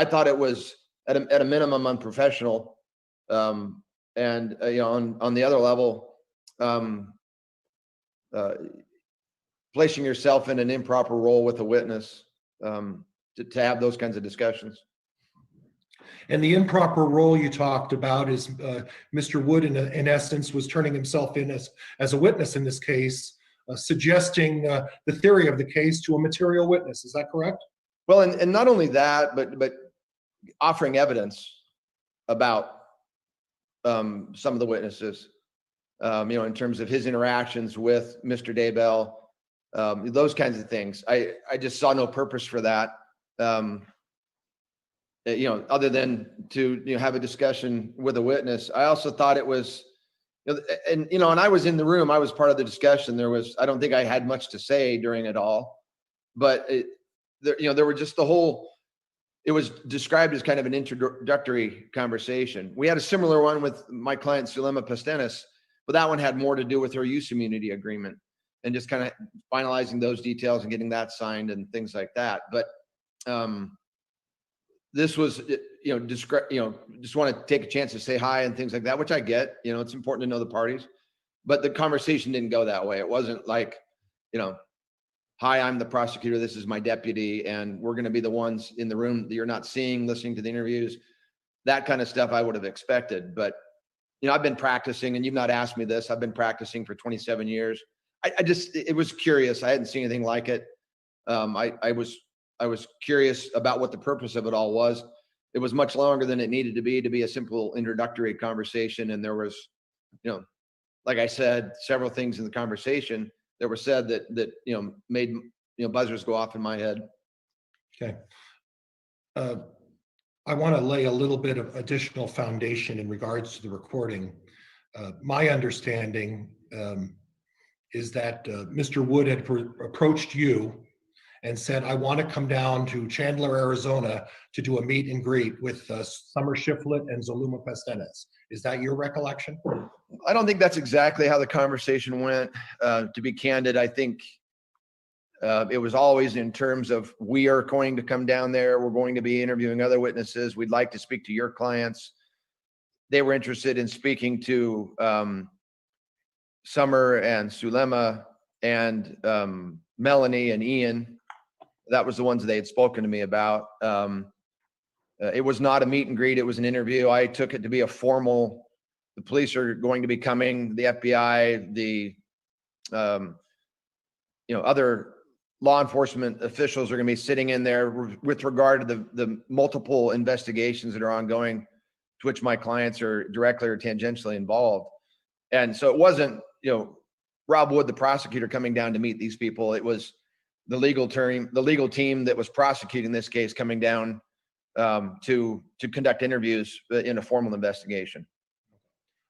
I thought it was at a minimum unprofessional. And on the other level, placing yourself in an improper role with a witness, to have those kinds of discussions. And the improper role you talked about is Mr. Wood, in essence, was turning himself in as a witness in this case, suggesting the theory of the case to a material witness. Is that correct? Well, and not only that, but offering evidence about some of the witnesses, in terms of his interactions with Mr. Daybell, those kinds of things. I just saw no purpose for that, other than to have a discussion with a witness. I also thought it was, and I was in the room. I was part of the discussion. I don't think I had much to say during it all, but there were just it was described as kind of an introductory conversation. We had a similar one with my client, Zulema Pastenis, but that one had more to do with her use immunity agreement and just kind of finalizing those details and getting that signed and things like that. But this was, just want to take a chance to say hi and things like that, which I get. It's important to know the parties, but the conversation didn't go that way. It wasn't like, hi, I'm the prosecutor, this is my deputy, and we're going to be the ones in the room that you're not seeing, listening to the interviews. That kind of stuff I would have expected. But, I've been practicing, and you've not asked me this, I've been practicing for 27 years. It was curious. I hadn't seen anything like it. I was curious about what the purpose of it all was. It was much longer than it needed to be a simple introductory conversation. And there was, like I said, several things in the conversation that were said that made buzzers go off in my head. Okay. I want to lay a little bit of additional foundation in regards to the recording. My understanding is that Mr. Wood had approached you and said, I want to come down to Chandler, Arizona to do a meet and greet with Summer Shiflett and Zulema Pastenis. Is that your recollection? I don't think that's exactly how the conversation went. To be candid, I think it was always in terms of, we are going to come down there. We're going to be interviewing other witnesses. We'd like to speak to your clients. They were interested in speaking to Summer and Zulema and Melanie and Ian. That was the ones they had spoken to me about. It was not a meet and greet. It was an interview. I took it to be a formal, the police are going to be coming, the FBI, the other law enforcement officials are going to be sitting in there with regard to the multiple investigations that are ongoing, to which my clients are directly or tangentially involved. And so it wasn't, Rob Wood, the prosecutor, coming down to meet these people. It was the legal team that was prosecuting this case coming down to conduct interviews in a formal investigation.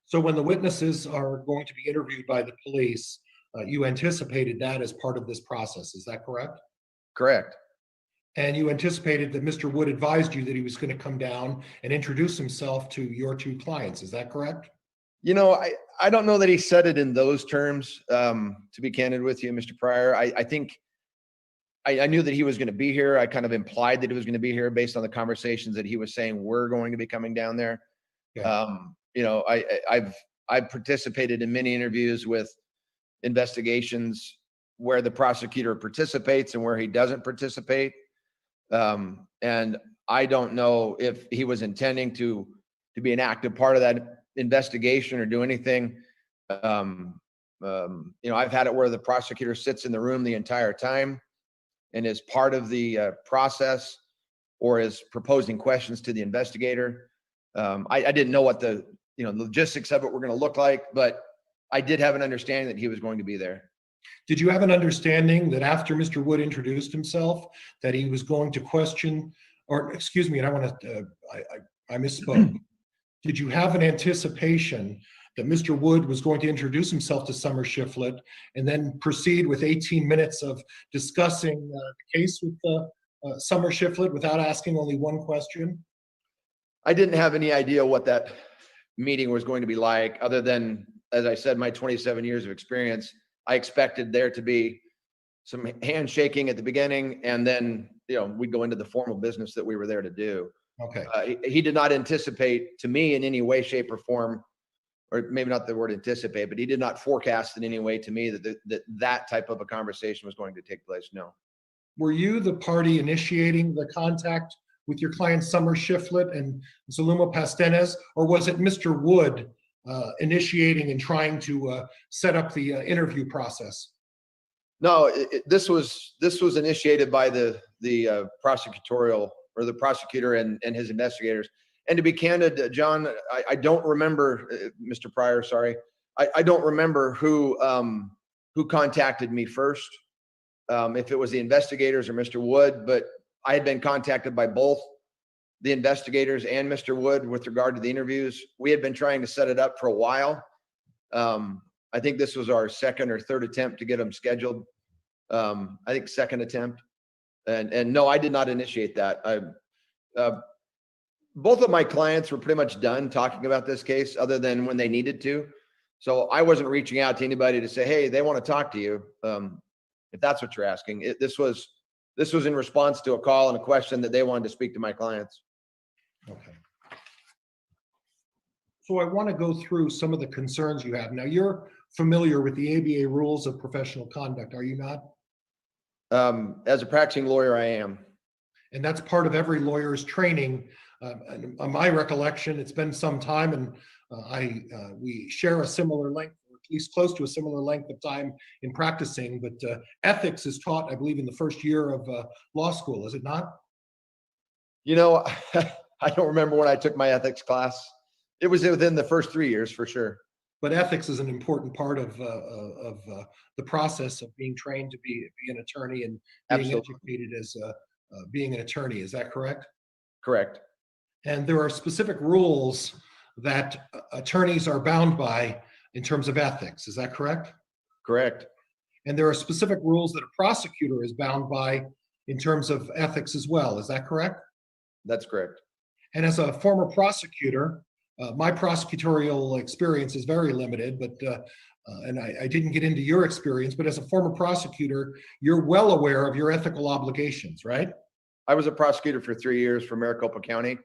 So when the witnesses are going to be interviewed by the police, you anticipated that as part of this process. Is that correct? Correct. And you anticipated that Mr. Wood advised you that he was going to come down and introduce himself to your two clients. Is that correct? I don't know that he said it in those terms, to be candid with you, Mr. Pryor. I think I knew that he was going to be here. I kind of implied that he was going to be here based on the conversations that he was saying we're going to be coming down there. Yeah. I've participated in many interviews with investigations where the prosecutor participates and where he doesn't participate. And I don't know if he was intending to be an active part of that investigation or do anything. I've had it where the prosecutor sits in the room the entire time and is part of the process or is proposing questions to the investigator. I didn't know what the logistics of it were going to look like, but I did have an understanding that he was going to be there. Did you have an understanding that after Mr. Wood introduced himself, that he was going to question, or excuse me, and I misspoke. Did you have an anticipation that Mr. Wood was going to introduce himself to Summer Shiflett and then proceed with 18 minutes of discussing the case with Summer Shiflett without asking only one question? I didn't have any idea what that meeting was going to be like, other than, as I said, my 27 years of experience. I expected there to be some handshaking at the beginning, and then, we'd go into the formal business that we were there to do. Okay. He did not anticipate to me in any way, shape, or form, or maybe not the word anticipate, but he did not forecast in any way to me that type of a conversation was going to take place. No. Were you the party initiating the contact with your client Summer Shiflett and Zuluma Pastenes, or was it Mr. Wood initiating and trying to set up the interview process? No, this was initiated by the prosecutorial, or the prosecutor and his investigators. And to be candid, John, I don't remember, Mr. Pryor, sorry, I don't remember who contacted me first, if it was the investigators or Mr. Wood, but I had been contacted by both the investigators and Mr. Wood with regard to the interviews. We had been trying to set it up for a while. I think this was our second or third attempt to get them scheduled. I think second attempt. And no, I did not initiate that. Both of my clients were pretty much done talking about this case, other than when they needed to. So I wasn't reaching out to anybody to say, hey, they want to talk to you. If that's what you're asking. This was in response to a call and a question that they wanted to speak to my clients. Okay. So I want to go through some of the concerns you have. Now, you're familiar with the ABA rules of professional conduct, are you not? As a practicing lawyer, I am. And that's part of every lawyer's training. On my recollection, it's been some time, and we share a similar length, or at least close to a similar length of time in practicing. But ethics is taught, I believe, in the first year of law school, is it not? I don't remember when I took my ethics class. It was within the first 3 years for sure. But ethics is an important part of the process of being trained to be an attorney and being Absolutely. educated as being an attorney. Is that correct? Correct. And there are specific rules that attorneys are bound by in terms of ethics. Is that correct? Correct. And there are specific rules that a prosecutor is bound by in terms of ethics as well. Is that correct? That's correct. And as a former prosecutor, my prosecutorial experience is very limited, but and I didn't get into your experience, but as a former prosecutor, you're well aware of your ethical obligations, right? I was a prosecutor for 3 years for Maricopa County,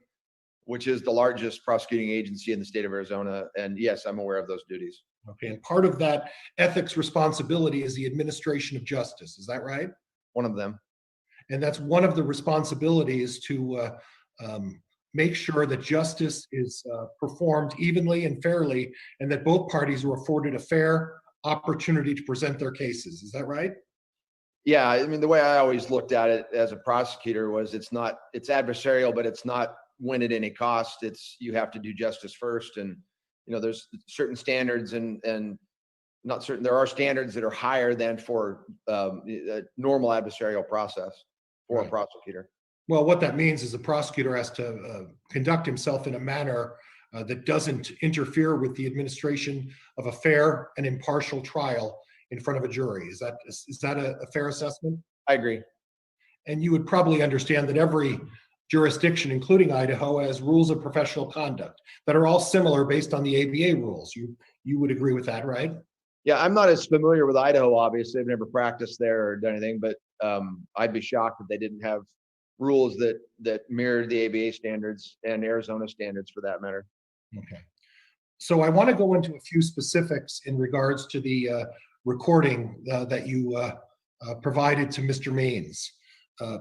which is the largest prosecuting agency in the state of Arizona. And yes, I'm aware of those duties. Okay, and part of that ethics responsibility is the administration of justice. Is that right? One of them. And that's one of the responsibilities to make sure that justice is performed evenly and fairly, and that both parties are afforded a fair opportunity to present their cases. Is that right? Yeah, I mean, the way I always looked at it as a prosecutor was it's adversarial, but it's not win at any cost. You have to do justice first. And, there's certain standards and not certain, there are standards that are higher than for a normal adversarial process for a prosecutor. Well, what that means is the prosecutor has to conduct himself in a manner that doesn't interfere with the administration of a fair and impartial trial in front of a jury. Is that a fair assessment? I agree. And you would probably understand that every jurisdiction, including Idaho, has rules of professional conduct that are all similar based on the ABA rules. You would agree with that, right? Yeah, I'm not as familiar with Idaho, obviously. I've never practiced there or done anything, but I'd be shocked if they didn't have rules that mirror the ABA standards and Arizona standards for that matter. Okay. So I want to go into a few specifics in regards to the recording that you provided to Mr. Means.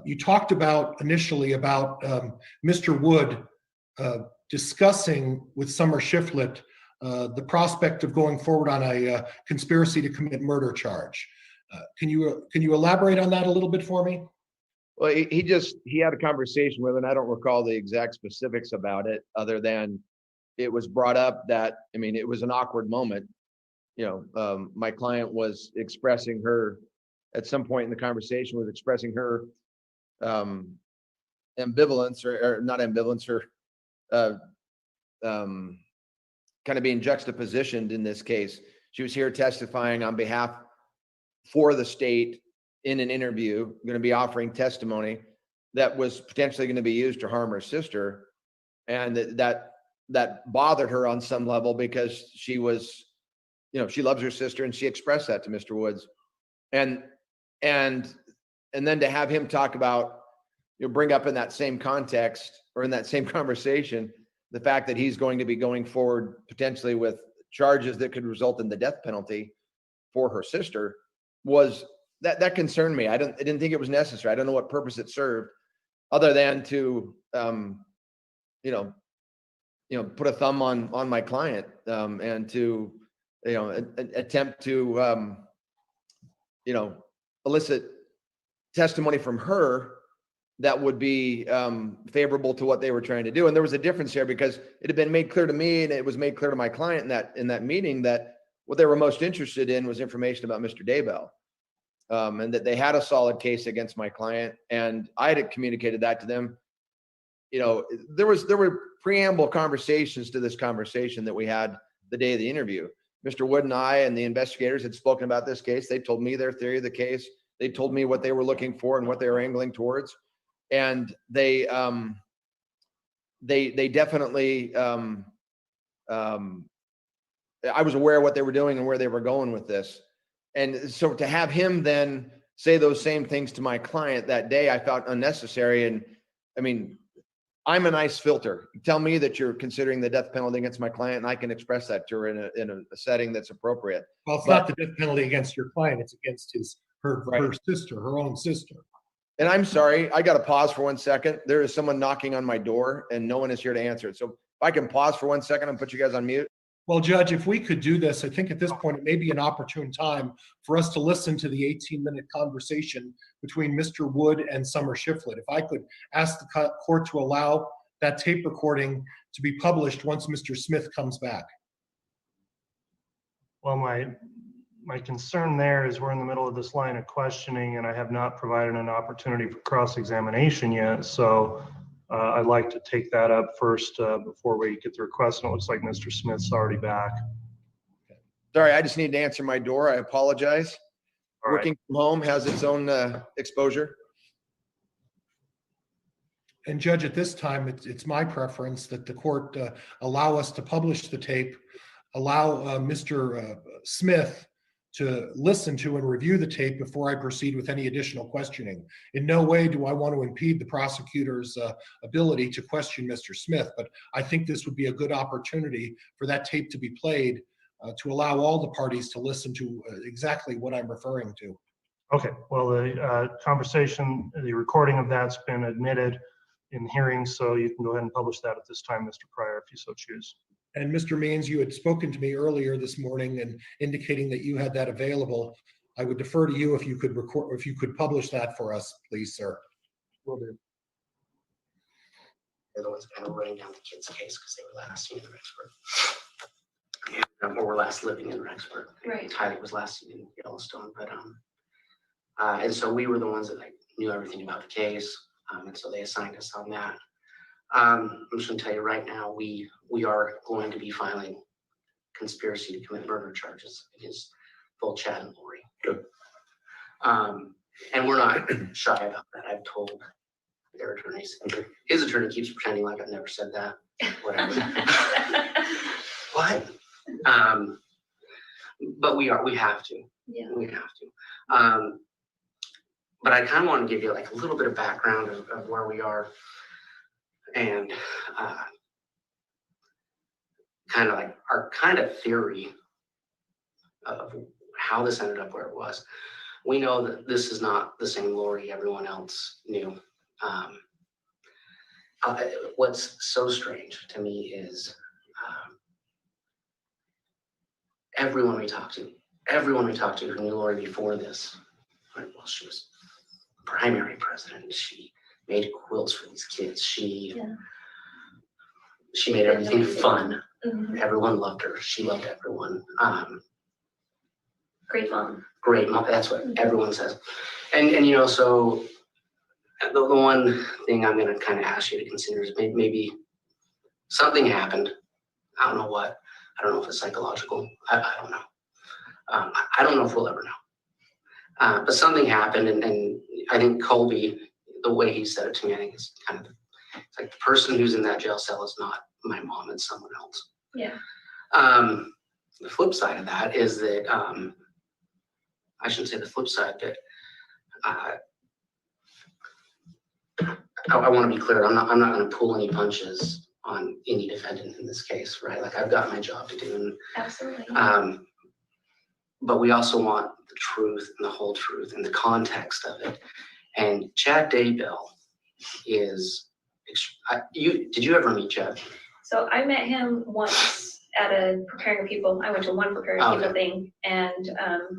You talked initially about Mr. Wood discussing with Summer Shiflett the prospect of going forward on a conspiracy to commit murder charge. Can you elaborate on that a little bit for me? Well, he had a conversation with her, and I don't recall the exact specifics about it, other than it was brought up that, it was an awkward moment. My client was expressing her, at some point in the conversation, was expressing her ambivalence, or not ambivalence, or kind of being juxtapositioned in this case. She was here testifying on behalf for the state in an interview, going to be offering testimony that was potentially going to be used to harm her sister. And that bothered her on some level, because she was, she loves her sister, and she expressed that to Mr. Woods. And and then to have him talk about, bring up in that same context or in that same conversation, the fact that he's going to be going forward potentially with charges that could result in the death penalty for her sister, was that concerned me. I didn't think it was necessary. I don't know what purpose it served, other than to put a thumb on my client, and to attempt to elicit testimony from her that would be favorable to what they were trying to do. And there was a difference here, because it had been made clear to me, and it was made clear to my client in that meeting, that what they were most interested in was information about Mr. Daybell, and that they had a solid case against my client. And I had communicated that to them. There were preamble conversations to this conversation that we had the day of the interview. Mr. Wood and I and the investigators had spoken about this case. They told me their theory of the case. They told me what they were looking for and what they were angling towards. And they definitely, I was aware of what they were doing and where they were going with this. And so to have him then say those same things to my client that day, I felt unnecessary. And I mean, I'm a nice filter. Tell me that you're considering the death penalty against my client, and I can express that to her in a setting that's appropriate. Well, it's not the death penalty against your client, it's against her sister, her own sister. And I'm sorry, I got to pause for 1 second. There is someone knocking on my door and no one is here to answer it. So if I can pause for 1 second and put you guys on mute. Well, Judge, if we could do this, I think at this point, it may be an opportune time for us to listen to the 18-minute conversation between Mr. Wood and Summer Shiflett. If I could ask the court to allow that tape recording to be published once Mr. Smith comes back. Well, my concern there is we're in the middle of this line of questioning, and I have not provided an opportunity for cross-examination yet. So I'd like to take that up first before we get the request. And it looks like Mr. Smith's already back. Sorry, I just need to answer my door. I apologize. All right. Working from home has its own exposure. And Judge, at this time, it's my preference that the court allow us to publish the tape, allow Mr. Smith to listen to and review the tape before I proceed with any additional questioning. In no way do I want to impede the prosecutor's ability to question Mr. Smith, but I think this would be a good opportunity for that tape to be played to allow all the parties to listen to exactly what I'm referring to. Okay, well, the conversation, the recording of that's been admitted in hearing, so you can go ahead and publish that at this time, Mr. Pryor, if you so choose. And Mr. Means, you had spoken to me earlier this morning and indicating that you had that available. I would defer to you if you could record, if you could publish that for us, please, sir. Will do. They're the ones kind of running down the kid's case because they were last seen in Rexburg. Or were last living in Rexburg. Right. Tyler was last seen in Yellowstone, but and so we were the ones that knew everything about the case, and so they assigned us on that. I'm just going to tell you right now, we are going to be filing conspiracy to commit murder charges against both Chad and Lori. Good. And we're not shy about that. I've told their attorneys. His attorney keeps pretending like I've never said that. Whatever. What? But we have to. Yeah. We have to. But I kind of want to give you a little bit of background of where we are, and kind of our kind of theory of how this ended up where it was. We know that this is not the same Lori everyone else knew. What's so strange to me is everyone we talked to who knew Lori before this, well, she was primary president. She made quilts for these kids. She made everything fun. Mm-hmm. Everyone loved her. She loved everyone. Great mom. Great mom. That's what everyone says. And so the one thing I'm going to kind of ask you to consider is maybe something happened. I don't know what. I don't know if it's psychological. I don't know. I don't know if we'll ever know. But something happened, and I think Colby, the way he said it to me, I think it's it's like the person who's in that jail cell is not my mom, it's someone else. Yeah. The flip side of that is that I shouldn't say the flip side, but I want to be clear. I'm not going to pull any punches on any defendant in this case, right? Like I've got my job to do. Absolutely. But we also want the truth and the whole truth and the context of it. And Chad Daybell is, did you ever meet Chad? So I met him once at a preparing people. I went to one preparing people thing, and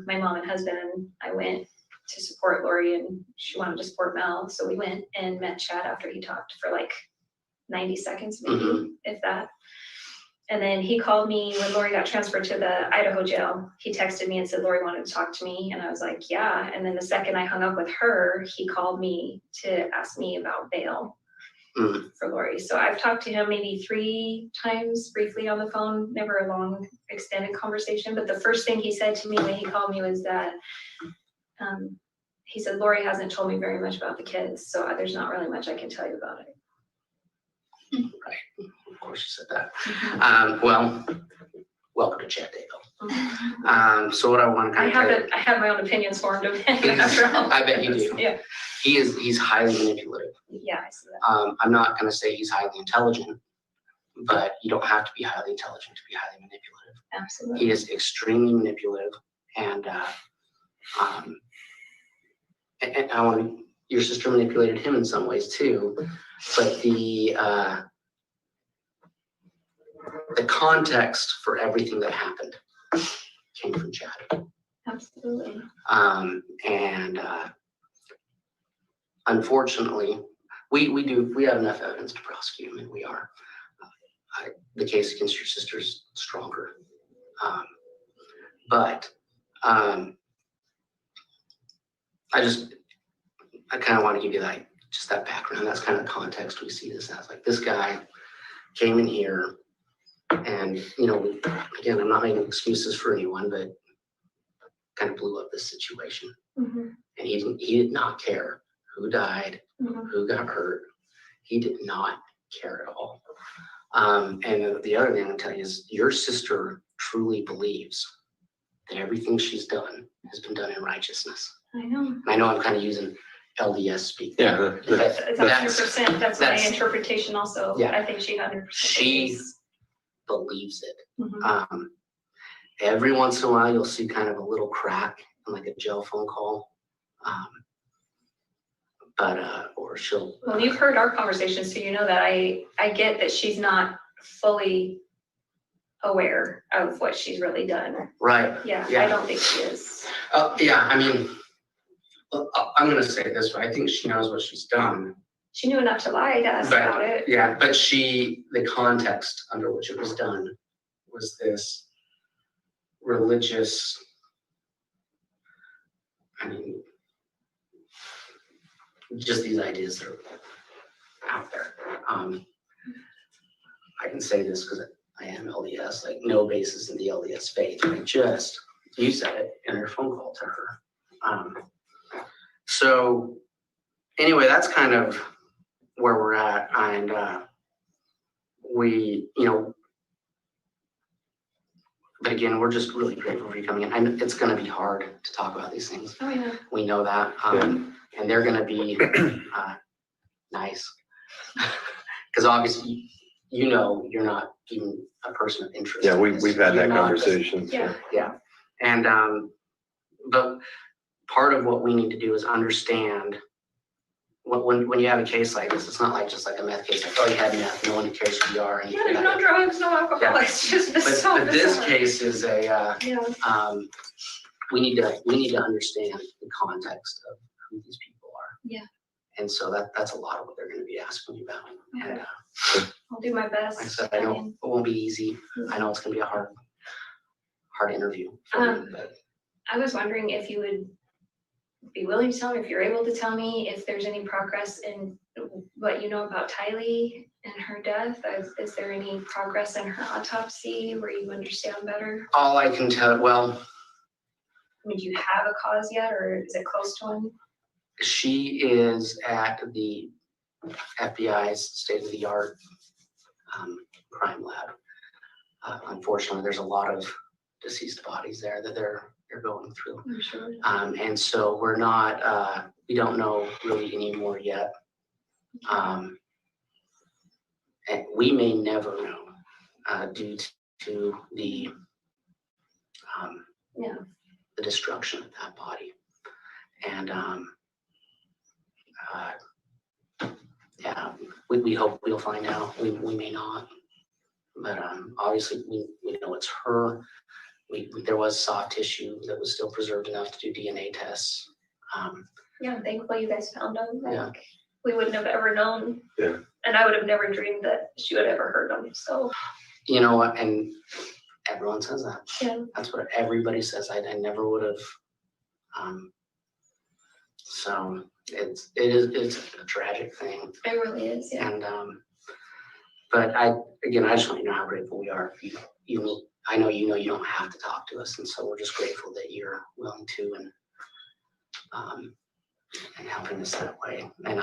my mom and husband and I went to support Lori, and she wanted to support Mel. So we went and met Chad after he talked for like 90 seconds, maybe, if that. And then he called me when Lori got transferred to the Idaho jail. He texted me and said Lori wanted to talk to me. And I was like, yeah. And then the second I hung up with her, he called me to ask me about bail for Lori. So I've talked to him maybe 3 times briefly on the phone, never a long extended conversation. But the first thing he said to me when he called me was that he said, Lori hasn't told me very much about the kids, so there's not really much I can tell you about it. Right, of course you said that. Well, welcome to Chad Daybell. So what I want to I have my own opinions formed of him. I bet you do. Yeah. He's highly manipulative. Yeah, I see that. I'm not going to say he's highly intelligent, but you don't have to be highly intelligent to be highly manipulative. Absolutely. He is extremely manipulative, and I want to. Your sister manipulated him in some ways too, but the context for everything that happened came from Chad. Absolutely. And unfortunately, we have enough evidence to prosecute him, and we are. The case against your sister is stronger, but I kind of want to give you that background. That's kind of the context we see this as. Like, this guy came in here, and again, I'm not making excuses for anyone, but kind of blew up this situation. And he did not care who died, who got hurt. He did not care at all. And the other thing I'm gonna tell you is your sister truly believes that everything she's done has been done in righteousness. I know. And I know I'm kind of using LDS speak. Yeah. It's 100%. That's my that's- interpretation also. Yeah. I think she 100%. She believes it. Every once in a while, you'll see kind of a little crack in like a jail phone call. Or she'll. Well, you've heard our conversations, so you know that I get that she's not fully aware of what she's really done. Right. Yeah. Yeah. I don't think she is. Yeah, I mean, I'm going to say it this way. I think she knows what she's done. She knew enough to lie to us about it. Yeah, but the context under which it was done was this religious, just these ideas that are out there. I can say this because I am LDS, like no basis in the LDS faith. You said it in your phone call to her. So anyway, that's kind of where we're at. And but again, we're just really grateful for you coming in. And it's going to be hard to talk about these things. Oh, yeah. We know that. And they're going to be nice. Because obviously, you're not even a person of interest. Yeah, in this. we've had You're that not- conversation. Yeah. Yeah. And, but part of what we need to do is understand when you have a case like this, it's not like just like a meth case, like, oh, you had meth, no one cares who you are. Yeah, there's no drugs, no alcohol. Yeah. It's just But so this bizarre. case is Yeah. we need to understand the context of who these people are. Yeah. And so that's a lot of what they're going to be asking you about. Okay. And I'll do my best. like I said, I know it won't be easy. I know it's going to be a hard interview. For you, but I was wondering if you would be willing to tell me, if you're able to tell me, if there's any progress in what you know about Tylee and her death. Is there any progress in her autopsy where you understand better? all I can tell, well, I mean, do you have a cause yet, or is it close to one? she is at the FBI's state-of-the-art crime lab. Unfortunately, there's a lot of deceased bodies there that they're going through. I'm sure. And so we're not, we don't know really anymore yet. And we may never know due to the Yeah. the destruction of that body. And yeah, we hope we'll find out. We may not, but obviously we know it's her. There was soft tissue that was still preserved enough to do DNA tests. Yeah, I'm thankful you guys found them. Like, Yeah. we wouldn't have ever known. Yeah. And I would have never dreamed that she would have ever heard them. So You know what? And everyone says that. yeah. That's what everybody says. I never would have. So it's a tragic thing. It really is. Yeah. And but I just want you to know how grateful we are. I know you don't have to talk to us, and so we're just grateful that you're willing to and helping us that way. And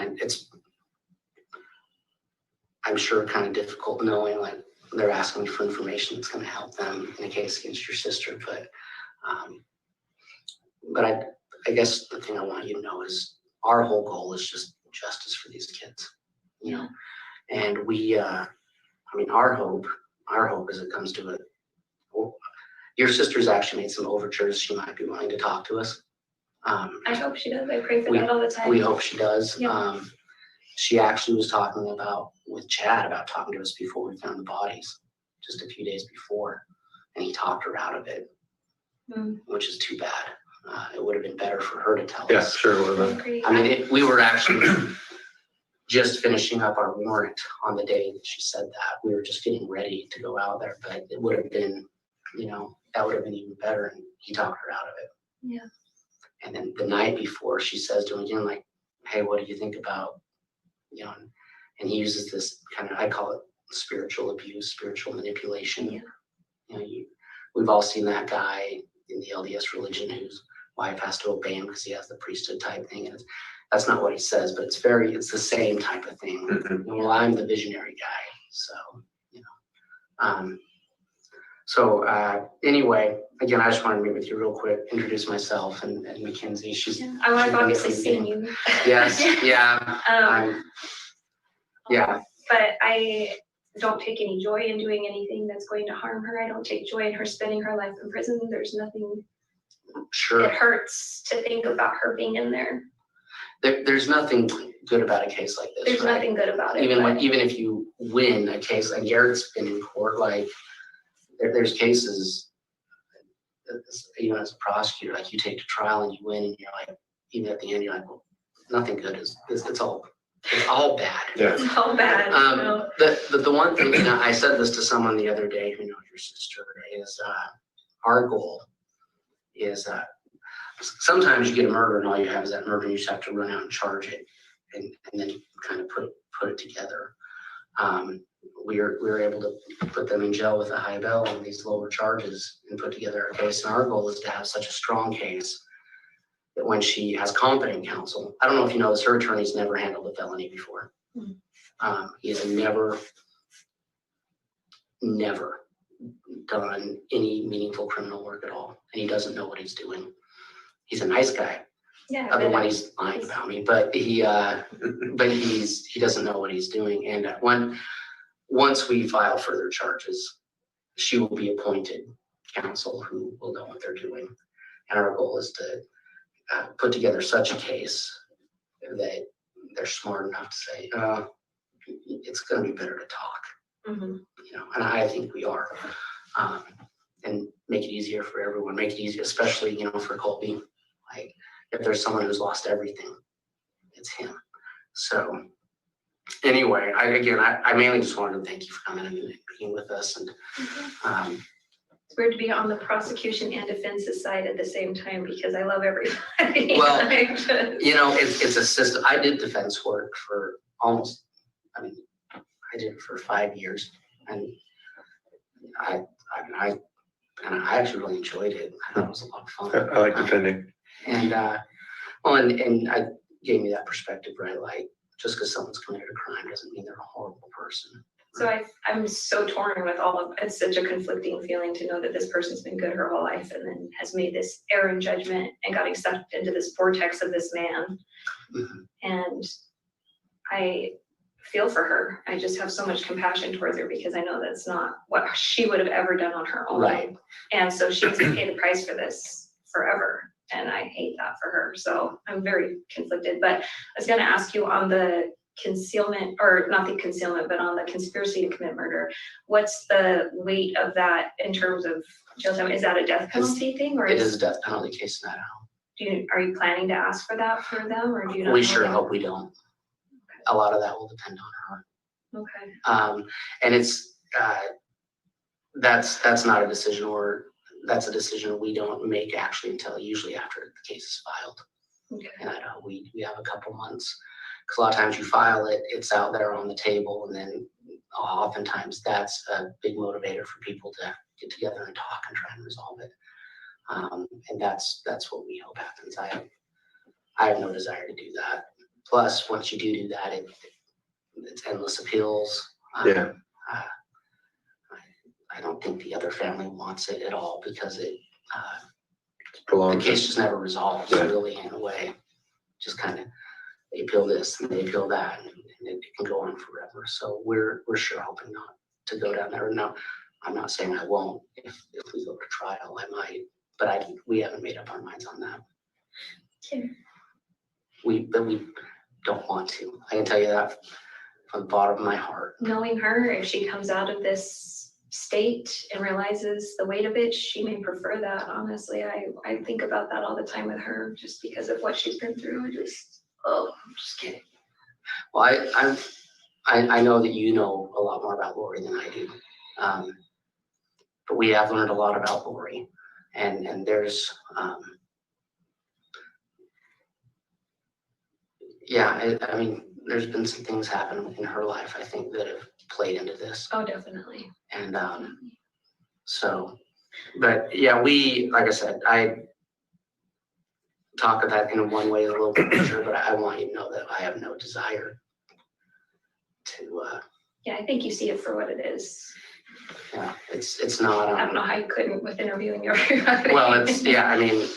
I'm sure kind of difficult knowing like they're asking for information that's going to help them in a case against your sister, but I guess the thing I want you to know is our whole goal is just justice for these kids, you know. And we, I mean, our hope as it comes to it. Your sister's actually made some overtures. She might be willing to talk to us. I hope she does. I pray for that all the time. We hope she does. Yeah. She actually was talking with Chad about talking to us before we found the bodies, just a few days before, and he talked her out of it, which is too bad. It would have been better for her to tell Yeah, us. sure. Would I have been. agree. I mean, we were actually just finishing up our warrant on the day that she said that. We were just getting ready to go out there, but it would have been, you know, that would have been even better. And he talked her out of it. Yeah. And then the night before, she says to him again, like, hey, what do you think about, you know, and he uses this kind of, I call it spiritual abuse, spiritual manipulation. Yeah. You know, we've all seen that guy in the LDS religion whose wife has to obey him because he has the priesthood type thing. And that's not what he says, but it's the same type of thing. Mhm. Well, I'm the visionary guy, so, you know. Anyway, again, I just wanted to meet with you real quick, introduce myself and Mackenzie. I've obviously seen you. Yes, yeah. Yeah. But I don't take any joy in doing anything that's going to harm her. I don't take joy in her spending her life in prison. There's nothing. Sure. It hurts to think about her being in there. There's nothing good about a case like this. There's right? nothing good about it. Even if you win a case, like Garrett's been in court, like there's cases, you know, as a prosecutor, like you take to trial and you win, and you're like, even at the end, you're like, well, nothing good it's all bad. Yeah. It's all bad. You know? The one thing, you know, I said this to someone the other day who knows your sister, is our goal is sometimes you get a murder and all you have is that murder and you just have to run out and charge it and then kind of put it together. We were able to put them in jail with a high bail and these lower charges and put together a case. And our goal is to have such a strong case that when she has competent counsel, I don't know if you know this, her attorney's never handled a felony before. He has never done any meaningful criminal work at all. And he doesn't know what he's doing. He's a nice guy. Yeah. Otherwise he's lying about me, but he doesn't know what he's doing. And once we file further charges, she will be appointed counsel who will know what they're doing. And our goal is to put together such a case that they're smart enough to say, it's going to be better to talk, you know, and I think we are, and make it easier for everyone, make it easier, especially, you know, for Colby. Like if there's someone who's lost everything, it's him. So anyway, I mainly just wanted to thank you for coming and being with us. And It's weird to be on the prosecution and defense's side at the same time because I love everybody. Well, you know, it's a system. I did defense work for I did it for 5 years, and I actually really enjoyed it. I thought it was a lot of fun. I like defending. And and I gave me that perspective, right? Like just because someone's committed a crime doesn't mean they're a horrible person. So I'm so torn with all of, it's such a conflicting feeling to know that this person's been good her whole life and then has made this error in judgment and got sucked into this vortex of this man. And I feel for her. I just have so much compassion towards her because I know that's not what she would have ever done on her own. Right. And so she has to pay the price for this forever. And I hate that for her. So I'm very conflicted. But I was going to ask you on the concealment, or not the concealment, but on the conspiracy to commit murder, what's the weight of that in terms of jail time? Is that a death penalty thing, or It is a death penalty case now. are you planning to ask for that for them, or do you not? We know sure yet? hope we don't. A lot of that will depend on her. Okay. And it's that's not a decision, or that's a decision we don't make actually until usually after the case is filed. Okay. And I know we have a couple months, because a lot of times you file it, it's out there on the table, and then oftentimes that's a big motivator for people to get together and talk and try and resolve it. And that's what we hope happens. I have no desire to do that. Plus, once you do that, it's endless appeals. Yeah. I don't think the other family wants it at all, because the Prolonged. case just never resolves, Yeah. really, in a way. Just kind of, they appeal this and they appeal that, and it can go on forever. So we're sure hoping not to go down there. No, I'm not saying I won't. If we go to trial, I might, but we haven't made up our minds on that. Okay. But we don't want to. I can tell you that from the bottom of my heart. Knowing her, if she comes out of this state and realizes the weight of it, she may prefer that. Honestly, I think about that all the time with her, just because of what she's been through. I'm just kidding. Well, I know that you know a lot more about Lori than I do, but we have learned a lot about Lori, and there's I mean, there's been some things happen in her life, I think, that have played into this. Oh, definitely. And so, but yeah, like I said, I talk of that in one way a little bit sure, but I want you to know that I have no desire to. Yeah, I think you see it for what it is. Yeah, it's not. I don't know how you couldn't with interviewing everybody. Well, I mean,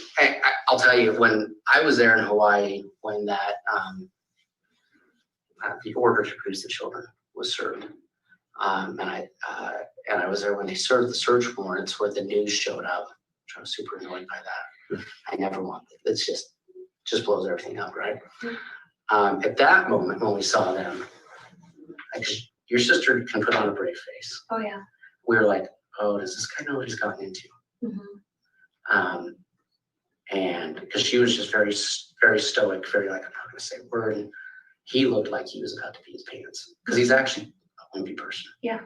I'll tell you, when I was there in Hawaii, when that the order to produce the children was served, and I was there when they served the search warrants, where the news showed up, which I was super annoyed by that. I never want it. It's just blows everything up, right? At that moment, when we saw them, your sister can put on a brave face. Oh yeah. We were like, oh, does this guy know what he's gotten into? Mm-hmm. And because she was just very, very stoic, very like, I'm not going to say a word. And he looked like he was about to pee his pants, because he's actually a wimpy person. Yeah.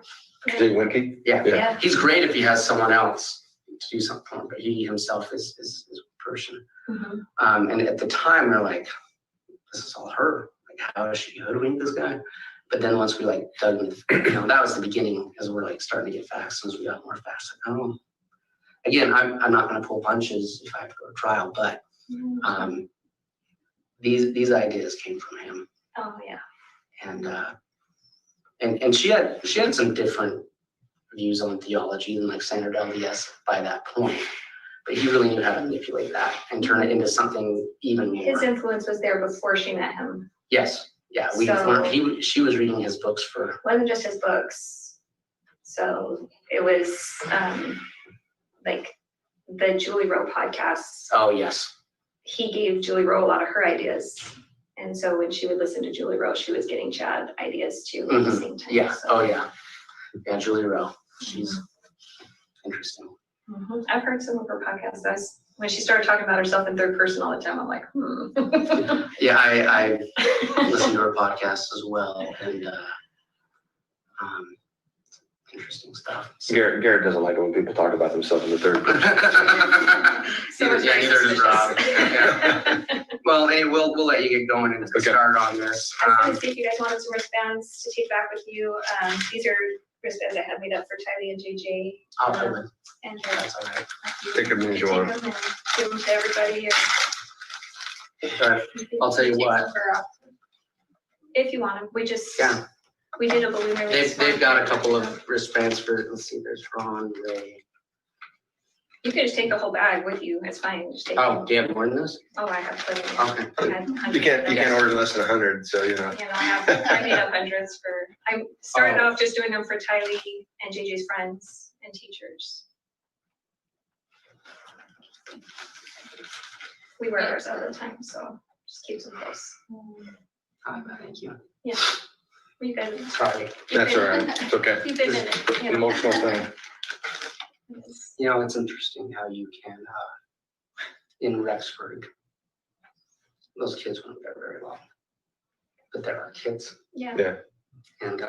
Is he winky? Yeah. Yeah. He's great if he has someone else to do something for him, but he himself is a person. Mm-hmm. And at the time, we're like, this is all her. Like, how is she hoodwink this guy? But then once we like dug into, that was the beginning, as we're like starting to get facts. As we got more facts, like, oh, again, I'm not going to pull punches if I have to go to trial, but these ideas came from him. Oh yeah. And she had some different views on theology than like standard LDS by that point, but he really knew how to manipulate that and turn it into something even more. His influence was there before she met him. Yes. Yeah, she was reading his books for. Wasn't just his books. So it was like the Julie Rowe podcasts. Oh yes. He gave Julie Rowe a lot of her ideas. And so when she would listen to Julie Rowe, she was getting Chad ideas too at the same time. Yeah. So. Oh yeah. Yeah, Julie Rowe. She's interesting. Mm-hmm. I've heard some of her podcasts. When she started talking about herself in third person all the time, I'm like, Yeah, I listen to her podcast as well, and interesting stuff. Garrett doesn't like it when people talk about themselves in the third person. Neither does Rob. Yeah. Well, hey, we'll let you get going and start on this. I was going to see if you guys wanted some wristbands to take back with you. These are wristbands I had made up for Tylee and JJ. I'll put them. And That's all right. Take them as you take want. them and give them to everybody. But I'll tell you Take what. some for, if you want them, we just. Yeah. We did a balloon release. They've got a couple of wristbands for, let's see, there's Ron, Ray. You could just take the whole bag with you. It's fine. Just take Oh, it. do you have more than this? Oh, I have plenty. Okay. I had hundreds You of them. can't order less than 100, so you know. And I made up hundreds for, I started off just doing them for Tylee and JJ's friends and teachers. We wear ours all the time, so just keep them close. Thank you. Yeah. You guys. Sorry. That's all right. It's okay. You've been in it. It's an emotional thing. You know, it's interesting how you can, in Rexford, those kids won't get very long. But there are kids, Yeah. Yeah. and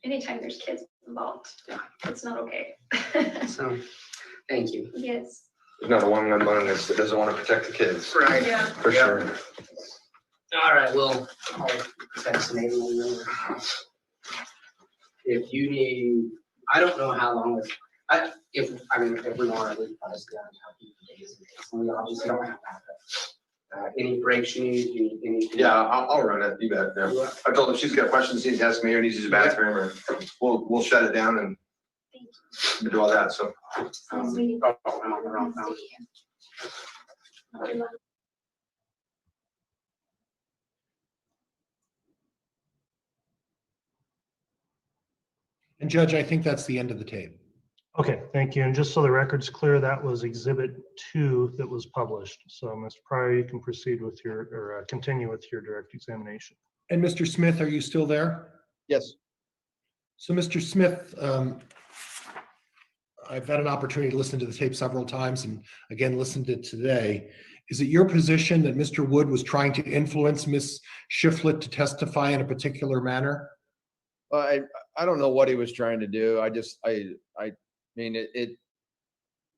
Anytime there's kids involved, Yeah. it's not okay. so, thank you. There's Yes. not a one among us that doesn't want to protect the kids, Right. Yeah. for Yeah. sure. All right, well, I'll text Nathan. If you need, I don't know how long this, if we want to, we probably stay on top of days and days. We obviously don't have that. Any breaks you need, anything? Yeah, I'll run it. You bet. Yeah. I told him she's got questions, needs to ask me or needs to use the bathroom, or we'll shut it down and do all that. So. Oh, I'm on the wrong phone. And Judge, I think that's the end of the tape. Okay, thank you. And just so the record's clear, that was Exhibit 2 that was published. So Mr. Pryor, you can proceed with your, or continue with your direct examination. And Mr. Smith, are you still there? Yes. So Mr. Smith, I've had an opportunity to listen to the tape several times and again, listened to it today. Is it your position that Mr. Wood was trying to influence Ms. Shiflett to testify in a particular manner? I don't know what he was trying to do. I mean,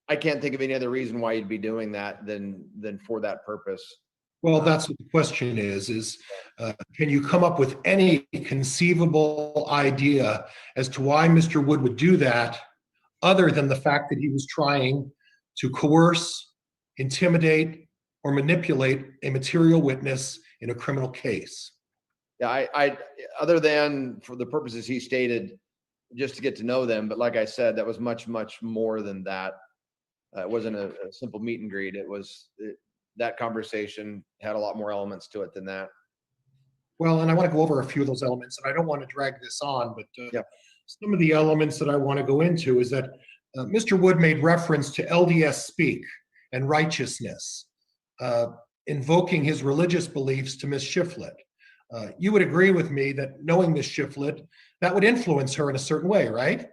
I can't think of any other reason why he'd be doing that than for that purpose. Well, that's what the question is can you come up with any conceivable idea as to why Mr. Wood would do that, other than the fact that he was trying to coerce, intimidate, or manipulate a material witness in a criminal case? Yeah, I other than for the purposes he stated, just to get to know them. But like I said, that was much, much more than that. It wasn't a simple meet and greet. That conversation had a lot more elements to it than that. Well, and I want to go over a few of those elements, and I don't want to drag this on, but Yeah. some of the elements that I want to go into is that Mr. Wood made reference to LDS speak and righteousness, invoking his religious beliefs to Ms. Shiflett. You would agree with me that knowing Ms. Shiflett, that would influence her in a certain way, right?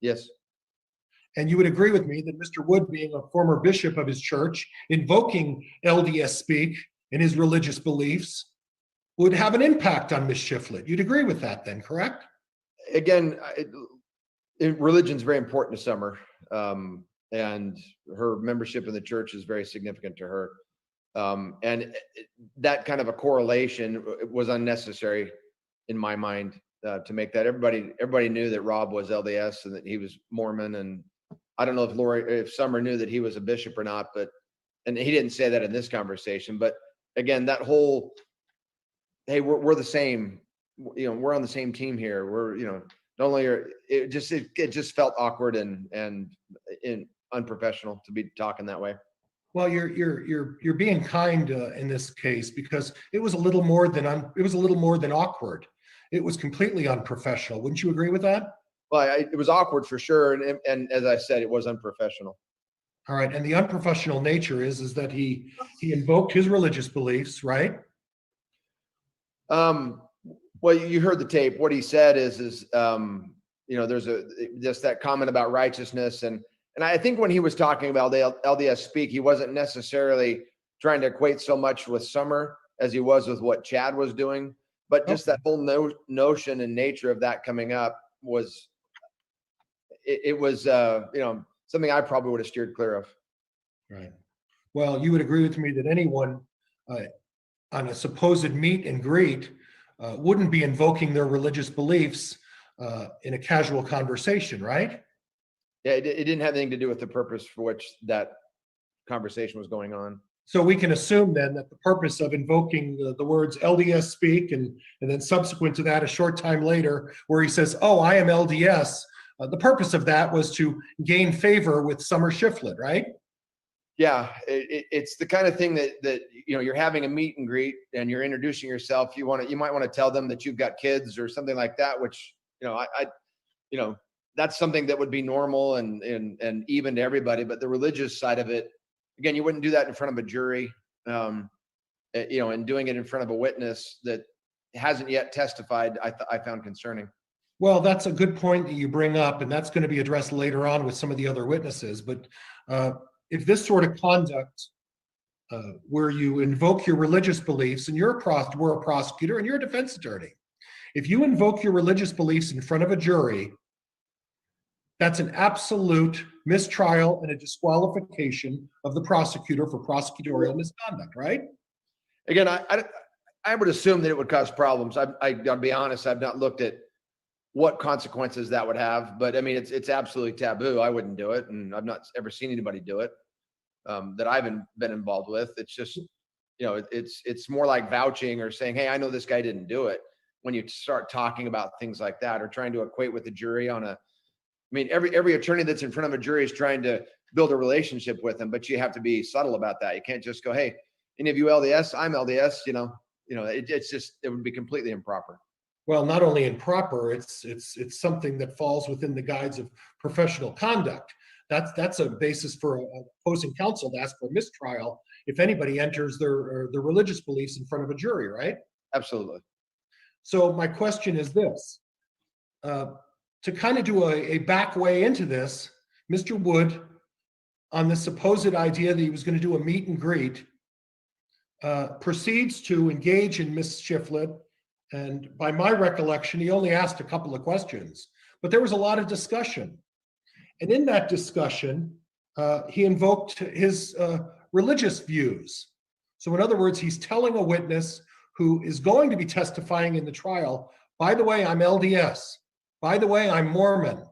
Yes. And you would agree with me that Mr. Wood, being a former bishop of his church, invoking LDS speak and his religious beliefs, would have an impact on Ms. Shiflett. You'd agree with that then, correct? Again, religion's very important to Summer, and her membership in the church is very significant to her. And that kind of a correlation was unnecessary in my mind to make that. Everybody knew that Rob was LDS and that he was Mormon, and I don't know if Summer knew that he was a bishop or not, and he didn't say that in this conversation. But again, that whole, hey, we're the same, we're on the same team here. We're, not only it just felt awkward and unprofessional to be talking that way. Well, you're being kind in this case, because it was a little more than awkward. It was completely unprofessional. Wouldn't you agree with that? Well, it was awkward for sure, and as I said, it was unprofessional. All right, and the unprofessional nature is that he invoked his religious beliefs, right? Well, you heard the tape. What he said is there's just that comment about righteousness, and I think when he was talking about the LDS speak, he wasn't necessarily trying to equate so much with Summer as he was with what Chad was doing, but just that whole notion and nature of that coming up was something I probably would have steered clear of. Right. Well, you would agree with me that anyone on a supposed meet and greet wouldn't be invoking their religious beliefs in a casual conversation, right? Yeah, it didn't have anything to do with the purpose for which that conversation was going on. So we can assume then that the purpose of invoking the words LDS speak and then subsequent to that, a short time later, where he says, oh, I am LDS, the purpose of that was to gain favor with Summer Shiflett, right? Yeah, it's the kind of thing that you're having a meet and greet and you're introducing yourself. You might want to tell them that you've got kids or something like that, which that's something that would be normal and even to everybody. But the religious side of it, again, you wouldn't do that in front of a jury, and doing it in front of a witness that hasn't yet testified, I found concerning. Well, that's a good point that you bring up, and that's going to be addressed later on with some of the other witnesses. But if this sort of conduct, where you invoke your religious beliefs, and we're a prosecutor and you're a defense attorney, if you invoke your religious beliefs in front of a jury, that's an absolute mistrial and a disqualification of the prosecutor for prosecutorial misconduct, right? Again, I would assume that it would cause problems. I'll be honest, I've not looked at what consequences that would have, but I mean, it's absolutely taboo. I wouldn't do it, and I've not ever seen anybody do it that I've been involved with. It's just, it's more like vouching or saying, hey, I know this guy didn't do it. When you start talking about things like that or trying to equate with the jury every attorney that's in front of a jury is trying to build a relationship with them, but you have to be subtle about that. You can't just go, hey, any of you LDS? I'm LDS. It would be completely improper. Well, not only improper, it's something that falls within the guides of professional conduct. That's a basis for opposing counsel to ask for a mistrial if anybody enters their religious beliefs in front of a jury, right? Absolutely. So my question is this. To kind of do a back way into this, Mr. Wood, on the supposed idea that he was going to do a meet and greet, proceeds to engage in Miss Shiflett. And by my recollection, he only asked a couple of questions, but there was a lot of discussion. And in that discussion, he invoked his religious views. So in other words, he's telling a witness who is going to be testifying in the trial, by the way, I'm LDS. By the way, I'm Mormon.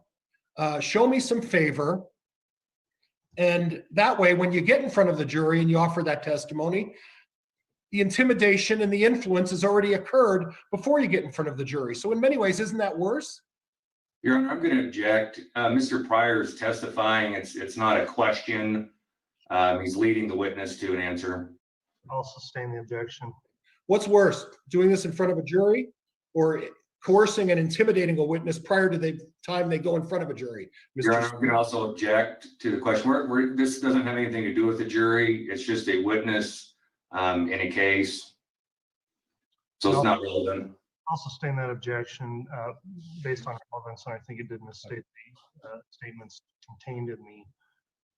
Show me some favor. And that way, when you get in front of the jury and you offer that testimony, the intimidation and the influence has already occurred before you get in front of the jury. So in many ways, isn't that worse? Your Honor, I'm going to object. Mr. Pryor is testifying. It's not a question. He's leading the witness to an answer. I'll sustain the objection. What's worse, doing this in front of a jury or coercing and intimidating a witness prior to the time they go in front of a jury? Your Honor, I'm going to also object to the question. This doesn't have anything to do with the jury. It's just a witness in a case. So it's not relevant. I'll sustain that objection based on relevance, and I think it did misstate the statements contained in the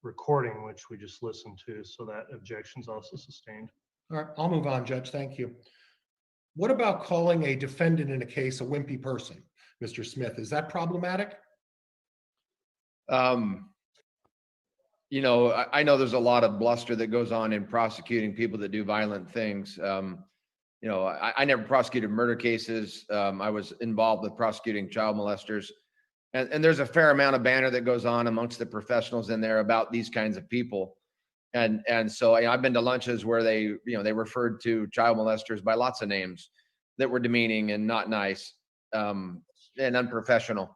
recording, which we just listened to. So that objection is also sustained. All right, I'll move on, Judge. Thank you. What about calling a defendant in a case a wimpy person, Mr. Smith? Is that problematic? I know there's a lot of bluster that goes on in prosecuting people that do violent things. I never prosecuted murder cases. I was involved with prosecuting child molesters. And there's a fair amount of banter that goes on amongst the professionals in there about these kinds of people. And so I've been to lunches where they referred to child molesters by lots of names that were demeaning and not nice, and unprofessional.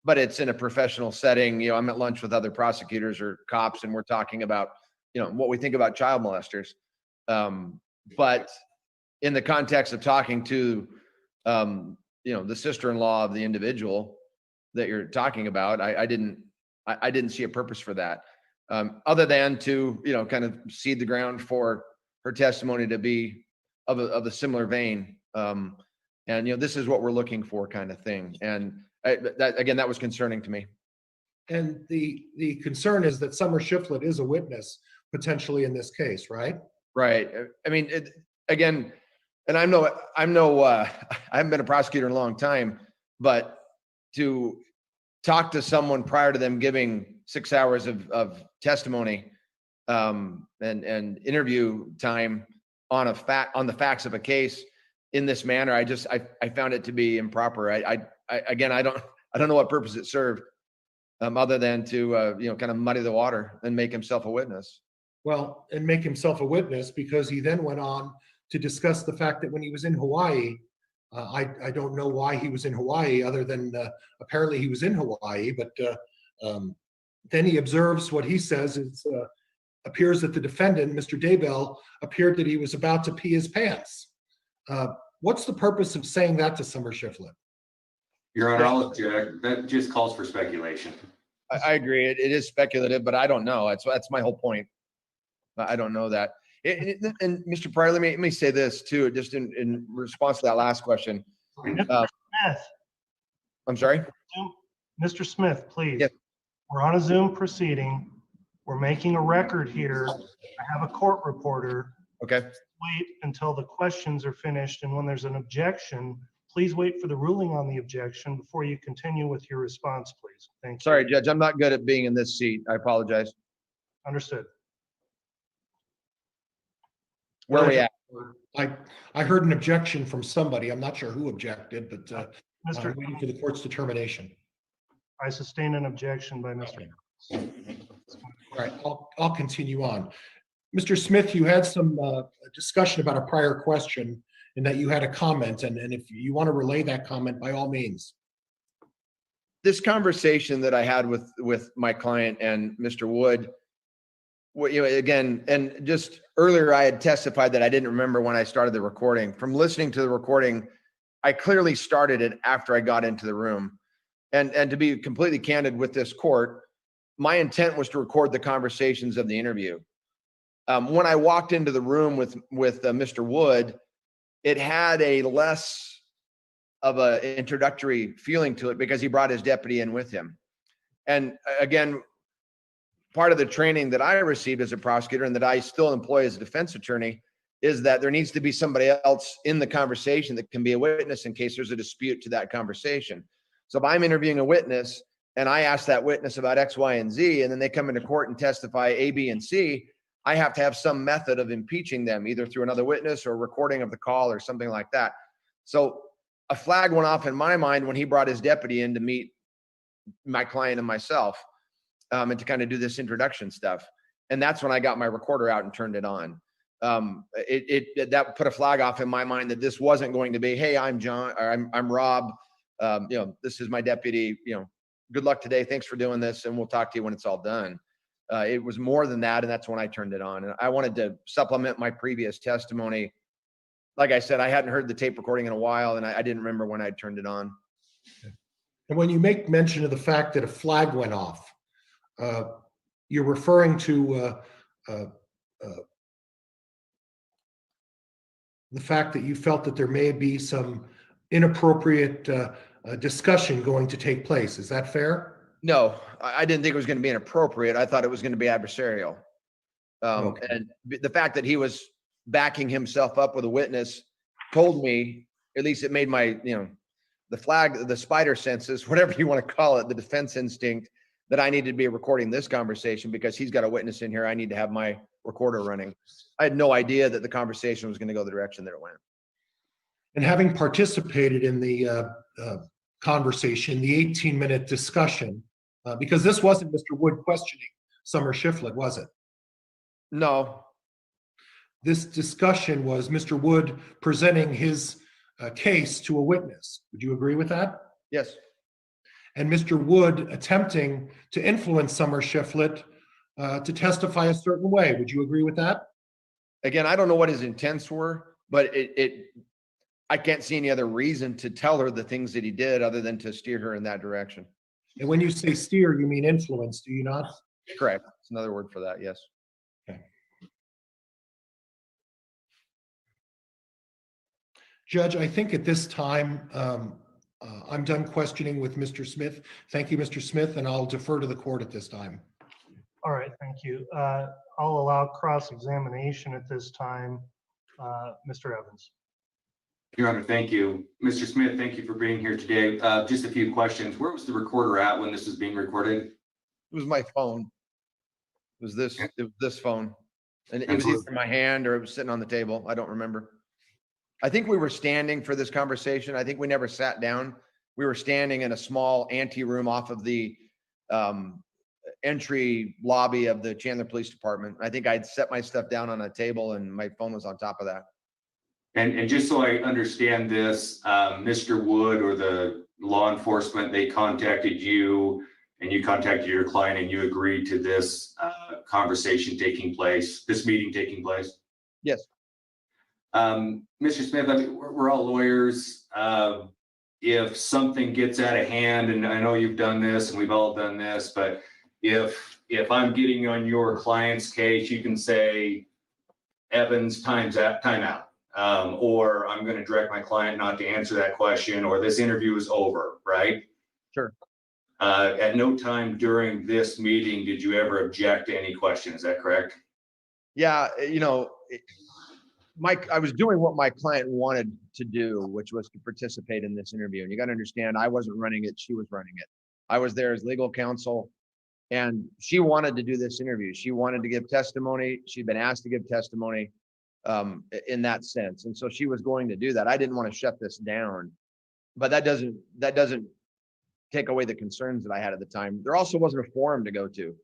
But it's in a professional setting. I'm at lunch with other prosecutors or cops, and we're talking about, what we think about child molesters. But in the context of talking to, the sister-in-law of the individual that you're talking about, I didn't see a purpose for that. Other than to, kind of seed the ground for her testimony to be of a similar vein. This is what we're looking for, kind of thing. And that was concerning to me. And the concern is that Summer Shiflett is a witness potentially in this case, right? Right. I mean, and I haven't been a prosecutor in a long time, but to talk to someone prior to them giving 6 hours of testimony and interview time on the facts of a case in this manner, I found it to be improper. I don't know what purpose it served, other than to kind of muddy the water and make himself a witness. Well, and make himself a witness, because he then went on to discuss the fact that when he was in Hawaii, I don't know why he was in Hawaii other than apparently he was in Hawaii, but then he observes what he says is appears that the defendant, Mr. Daybell, appeared that he was about to pee his pants. What's the purpose of saying that to Summer Shiflett? Your Honor, I'll object. That just calls for speculation. I agree. It is speculative, but I don't know. That's my whole point. I don't know that. And Mr. Pryor, let me say this too, just in response to that last question. Mr. Smith, I'm sorry? Mr. Smith, please. Yes. We're on a Zoom proceeding. We're making a record here. I have a court reporter. Okay. Wait until the questions are finished, and when there's an objection, please wait for the ruling on the objection before you continue with your response, please. Thank you. Sorry, Judge, I'm not good at being in this seat. I apologize. Understood. Where are we at? I heard an objection from somebody. I'm not sure who objected, but Mr. I'm waiting for the court's determination. I sustain an objection by Mr. All right, I'll continue on. Mr. Smith, you had some discussion about a prior question and that you had a comment, and if you want to relay that comment, by all means. This conversation that I had with my client and Mr. Wood, again, and just earlier I had testified that I didn't remember when I started the recording. From listening to the recording, I clearly started it after I got into the room. And to be completely candid with this court, my intent was to record the conversations of the interview. When I walked into the room with Mr. Wood, it had a less of an introductory feeling to it because he brought his deputy in with him. And again, part of the training that I received as a prosecutor and that I still employ as a defense attorney is that there needs to be somebody else in the conversation that can be a witness in case there's a dispute to that conversation. So if I'm interviewing a witness and I ask that witness about X, Y, and Z, and then they come into court and testify A, B, and C, I have to have some method of impeaching them, either through another witness or recording of the call or something like that. So a flag went off in my mind when he brought his deputy in to meet my client and myself, and to kind of do this introduction stuff. And that's when I got my recorder out and turned it on. That put a flag off in my mind that this wasn't going to be, hey, I'm John, or I'm Rob. This is my deputy, good luck today. Thanks for doing this. And we'll talk to you when it's all done. It was more than that. And that's when I turned it on. And I wanted to supplement my previous testimony. Like I said, I hadn't heard the tape recording in a while, and I didn't remember when I turned it on. And when you make mention of the fact that a flag went off, you're referring to the fact that you felt that there may be some inappropriate discussion going to take place. Is that fair? No, I didn't think it was going to be inappropriate. I thought it was going to be adversarial. Okay. And the fact that he was backing himself up with a witness told me, at least it made my, the flag, the spider senses, whatever you want to call it, the defense instinct, that I needed to be recording this conversation because he's got a witness in here. I need to have my recorder running. I had no idea that the conversation was going to go the direction that it went. And having participated in the conversation, the 18-minute discussion, because this wasn't Mr. Wood questioning Summer Shiflett, was it? No. This discussion was Mr. Wood presenting his case to a witness. Would you agree with that? Yes. And Mr. Wood attempting to influence Summer Shiflett to testify a certain way. Would you agree with that? Again, I don't know what his intents were, but I can't see any other reason to tell her the things that he did other than to steer her in that direction. And when you say steer, you mean influence, do you not? Correct. It's another word for that. Yes. Okay. Judge, I think at this time, I'm done questioning with Mr. Smith. Thank you, Mr. Smith, and I'll defer to the court at this time. All right, thank you. I'll allow cross-examination at this time. Mr. Evans. Your Honor, thank you. Mr. Smith, thank you for being here today. Just a few questions. Where was the recorder at when this was being recorded? It was my phone. It was this phone. And it was either in my hand or it was sitting on the table. I don't remember. I think we were standing for this conversation. I think we never sat down. We were standing in a small ante room off of the entry lobby of the Chandler Police Department. I think I'd set my stuff down on a table and my phone was on top of that. And just so I understand this, Mr. Wood or the law enforcement, they contacted you and you contacted your client and you agreed to this conversation taking place, this meeting taking place? Yes. Mr. Smith, I mean, we're all lawyers. If something gets out of hand, and I know you've done this and we've all done this, but if I'm getting on your client's case, you can say, Evans, time out. Or I'm going to direct my client not to answer that question, or this interview is over, right? Sure. At no time during this meeting did you ever object to any question. Is that correct? Yeah, you know, I was doing what my client wanted to do, which was to participate in this interview. And you got to understand, I wasn't running it, she was running it. I was there as legal counsel, and she wanted to do this interview. She wanted to give testimony. She'd been asked to give testimony in that sense. And so she was going to do that. I didn't want to shut this down, but that doesn't take away the concerns that I had at the time. There also wasn't a forum to go to.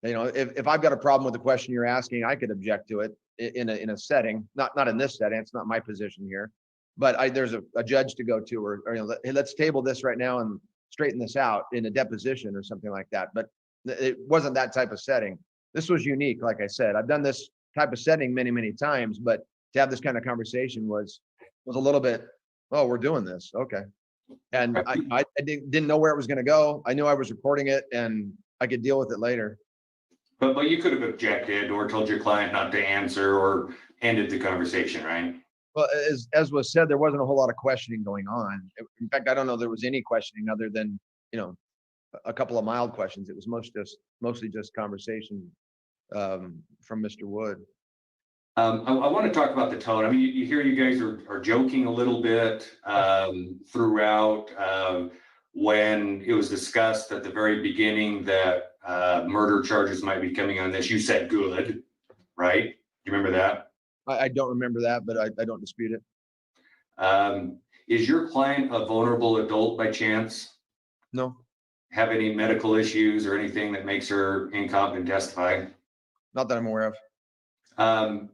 You know, if I've got a problem with the question you're asking, I could object to it in a setting, not in this setting. It's not my position here, but there's a judge to go to, or you know, hey, let's table this right now and straighten this out in a deposition or something like that. But it wasn't that type of setting. This was unique. Like I said, I've done this type of setting many times, but to have this kind of conversation was a little bit, oh, we're doing this. Okay. And I didn't know where it was going to go. I knew I was recording it and I could deal with it later. But you could have objected or told your client not to answer or ended the conversation, right? Well, as was said, there wasn't a whole lot of questioning going on. In fact, I don't know there was any questioning other than, you know, a couple of mild questions. It was mostly just conversation from Mr. Wood. I want to talk about the tone. I mean, you hear you guys are joking a little bit throughout when it was discussed at the very beginning that murder charges might be coming on this. You said good, right? You remember that? I don't remember that, but I don't dispute it. Is your client a vulnerable adult by chance? No. Have any medical issues or anything that makes her incompetent to testify? Not that I'm aware of.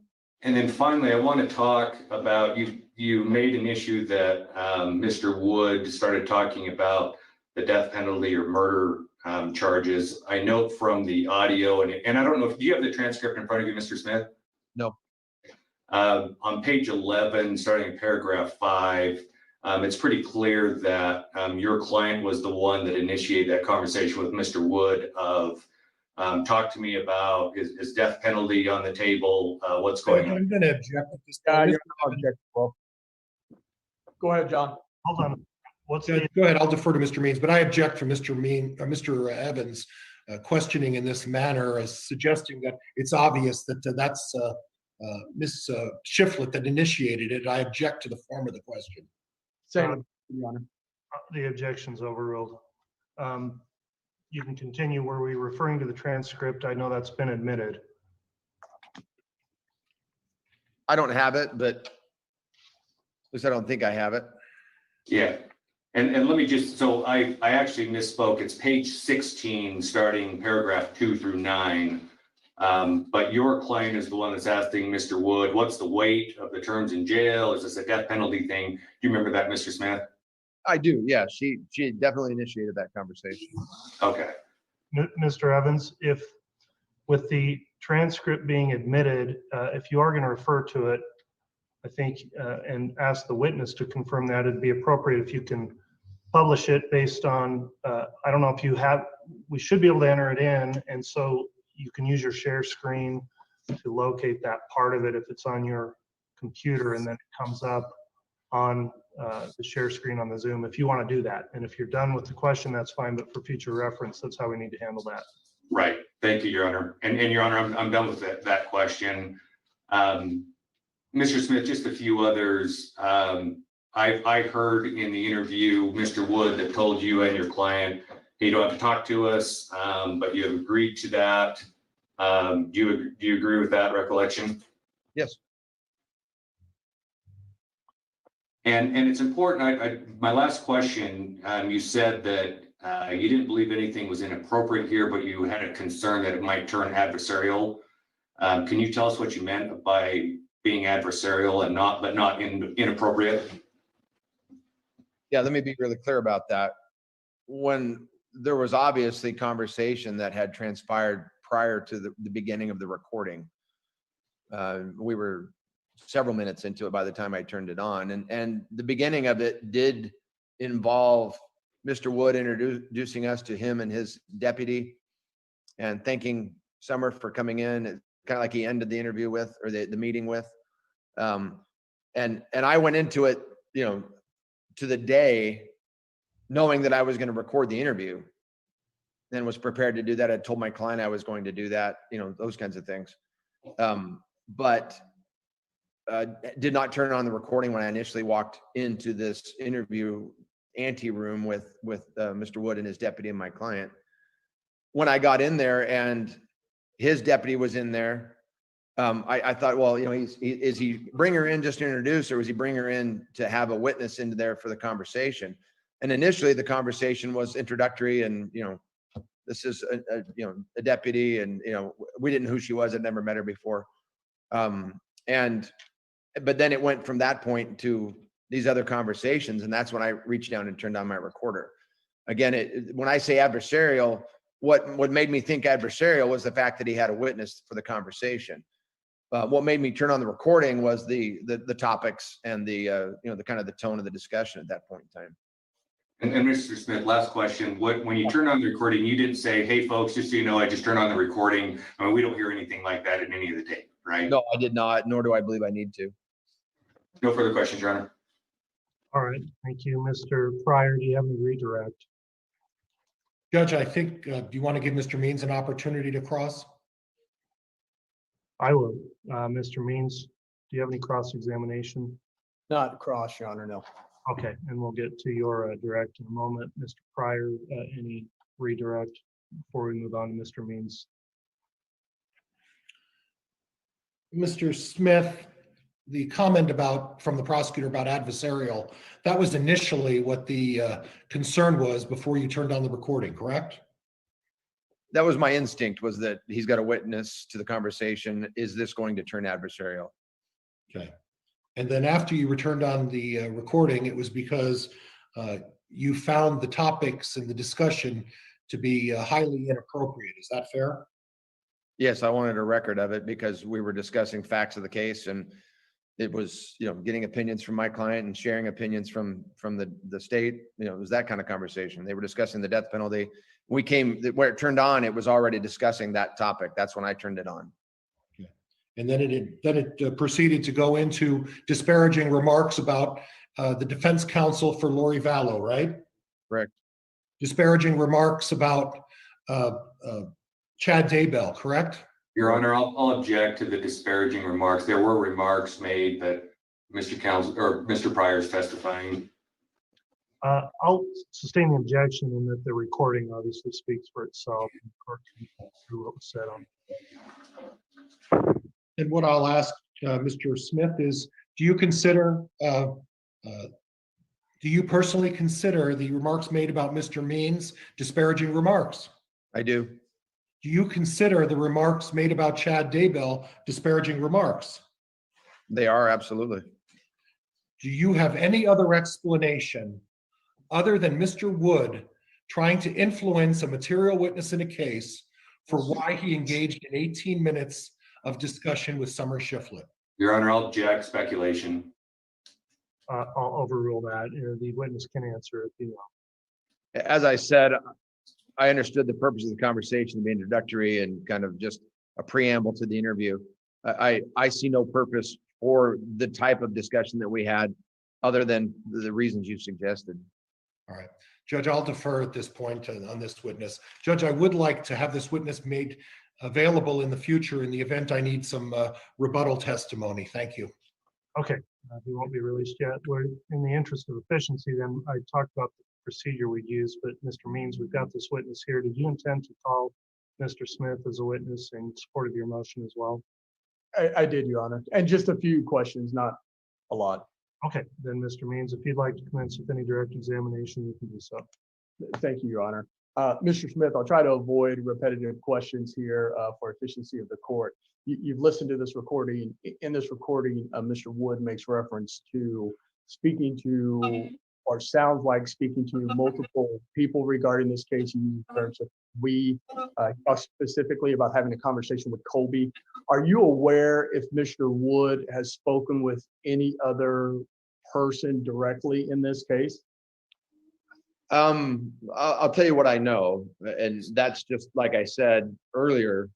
And then finally, I want to talk about, you made an issue that Mr. Wood started talking about the death penalty or murder charges. I note from the audio, and I don't know, do you have the transcript in front of you, Mr. Smith? No. On page 11, starting in paragraph 5, it's pretty clear that your client was the one that initiated that conversation with Mr. Wood of talk to me about is death penalty on the table? What's going on? I'm going to object at this Yeah, point. you're objectable. Go ahead, John. Hold on. What's Go the, ahead, I'll defer to Mr. Means, but I object to Mr. Evans questioning in this manner as suggesting that it's obvious that that's Ms. Shiflett that initiated it. I object to the form of the question. Same, Your Honor. the objection's overruled. You can continue. Were we referring to the transcript? I know that's been admitted. I don't have it, but at least I don't think I have it. Yeah. And let me just, so I actually misspoke. It's page 16, starting paragraph 2 through 9. But your client is the one that's asking Mr. Wood, what's the weight of the terms in jail? Is this a death penalty thing? Do you remember that, Mr. Smith? I do. Yeah, she definitely initiated that conversation. Okay. Mr. Evans, if with the transcript being admitted, if you are going to refer to it, I think, and ask the witness to confirm that, it'd be appropriate if you can publish it based on, I don't know if you have, we should be able to enter it in. And so you can use your share screen to locate that part of it if it's on your computer, and then it comes up on the share screen on the Zoom if you want to do that. And if you're done with the question, that's fine, but for future reference, that's how we need to handle that. Right. Thank you, Your Honor. And Your Honor, I'm done with that question. Mr. Smith, just a few others. I heard in the interview, Mr. Wood that told you and your client, hey, you don't have to talk to us, but you have agreed to that. Do you agree with that recollection? Yes. And it's important. My last question, you said that You didn't believe anything was inappropriate here, but you had a concern that it might turn adversarial. Can you tell us what you meant by being adversarial and but not inappropriate? Yeah, let me be really clear about that. When there was obviously conversation that had transpired prior to the beginning of the recording, we were several minutes into it by the time I turned it on, and the beginning of it did involve Mr. Wood introducing us to him and his deputy and thanking Summer for coming in, kind of like he ended the interview with, or the meeting with. And I went into it, you know, to the day knowing that I was going to record the interview and was prepared to do that. I told my client I was going to do that, you know, those kinds of things. But did not turn on the recording when I initially walked into this interview ante room with Mr. Wood and his deputy and my client. When I got in there and his deputy was in there, I thought, well, you know, is he bring her in just to introduce, or was he bring her in to have a witness into there for the conversation? And initially the conversation was introductory, and, you know, this is a deputy, and, you know, we didn't know who she was. I'd never met her before. But then it went from that point to these other conversations, and that's when I reached down and turned on my recorder. Again, when I say adversarial, what made me think adversarial was the fact that he had a witness for the conversation. What made me turn on the recording was the topics and the kind of the tone of the discussion at that point in time. And Mr. Smith, last question. When you turned on the recording, you didn't say, "Hey, folks, just so you know, I just turned on the recording." I mean, we don't hear anything like that in any of the tape, right? No, I did not, nor do I believe I need to. No further questions, Your Honor. All right, thank you. Mr. Pryor, do you have any redirect? Judge, I think, do you want to give Mr. Means an opportunity to cross? I would. Mr. Means, do you have any cross-examination? Not cross, Your Honor, no. Okay, and we'll get to your direct in a moment. Mr. Pryor, any redirect before we move on to Mr. Means? Mr. Smith, the comment from the prosecutor about adversarial, that was initially what the concern was before you turned on the recording, correct? That was my instinct, was that he's got a witness to the conversation. Is this going to turn adversarial? Okay. And then after you returned on the recording, it was because you found the topics and the discussion to be highly inappropriate. Is that fair? Yes, I wanted a record of it because we were discussing facts of the case, and it was, you know, getting opinions from my client and sharing opinions from the state. You know, it was that kind of conversation. They were discussing the death penalty. Where it turned on, it was already discussing that topic. That's when I turned it on. Okay. And then it proceeded to go into disparaging remarks about the defense counsel for Lori Vallow, right? Correct. Disparaging remarks about Chad Daybell, correct? Your Honor, I'll object to the disparaging remarks. There were remarks made that Mr. Pryor is testifying. I'll sustain the objection in that the recording obviously speaks for itself. And the court can go through what was said on. And what I'll ask Mr. Smith is, do you personally consider the remarks made about Mr. Means disparaging remarks? I do. Do you consider the remarks made about Chad Daybell disparaging remarks? They are, absolutely. Do you have any other explanation other than Mr. Wood trying to influence a material witness in a case for why he engaged in 18 minutes of discussion with Summer Shiflett? Your Honor, I'll object. Speculation. I'll overrule that. The witness can answer if you want. As I said, I understood the purpose of the conversation to be introductory and kind of just a preamble to the interview. I see no purpose for the type of discussion that we had other than the reasons you suggested. All right. Judge, I'll defer at this point on this witness. Judge, I would like to have this witness made available in the future in the event I need some rebuttal testimony. Thank you. Okay, he won't be released yet. We're in the interest of efficiency. Then I talked about the procedure we'd use, but Mr. Means, we've got this witness here. Did you intend to call Mr. Smith as a witness in support of your motion as well? I did, Your Honor. And just a few questions, not a lot. Okay, then Mr. Means, if you'd like to commence with any direct examination, you can do so. Thank you, Your Honor. Mr. Smith, I'll try to avoid repetitive questions here for efficiency of the court. You've listened to this recording. In this recording, Mr. Wood makes reference to speaking to, or sounds like speaking to, multiple people regarding this case. In terms of we talk specifically about having a conversation with Colby. Are you aware if Mr. Wood has spoken with any other person directly in this case? I'll tell you what I know, and that's just like I said earlier,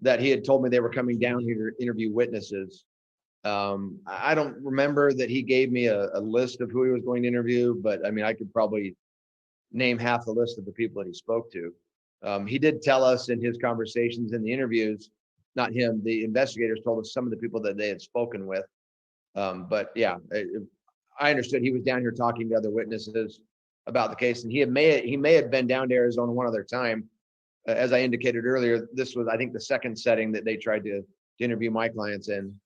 that he had told me they were coming down here to interview witnesses. I don't remember that he gave me a list of who he was going to interview, but I mean, I could probably name half the list of the people that he spoke to. He did tell us in his conversations in the interviews, not him, the investigators told us some of the people that they had spoken with. But yeah, I understood he was down here talking to other witnesses about the case, and he may have been down to Arizona one other time. As I indicated earlier, this was, I think, the second setting that they tried to interview my clients in.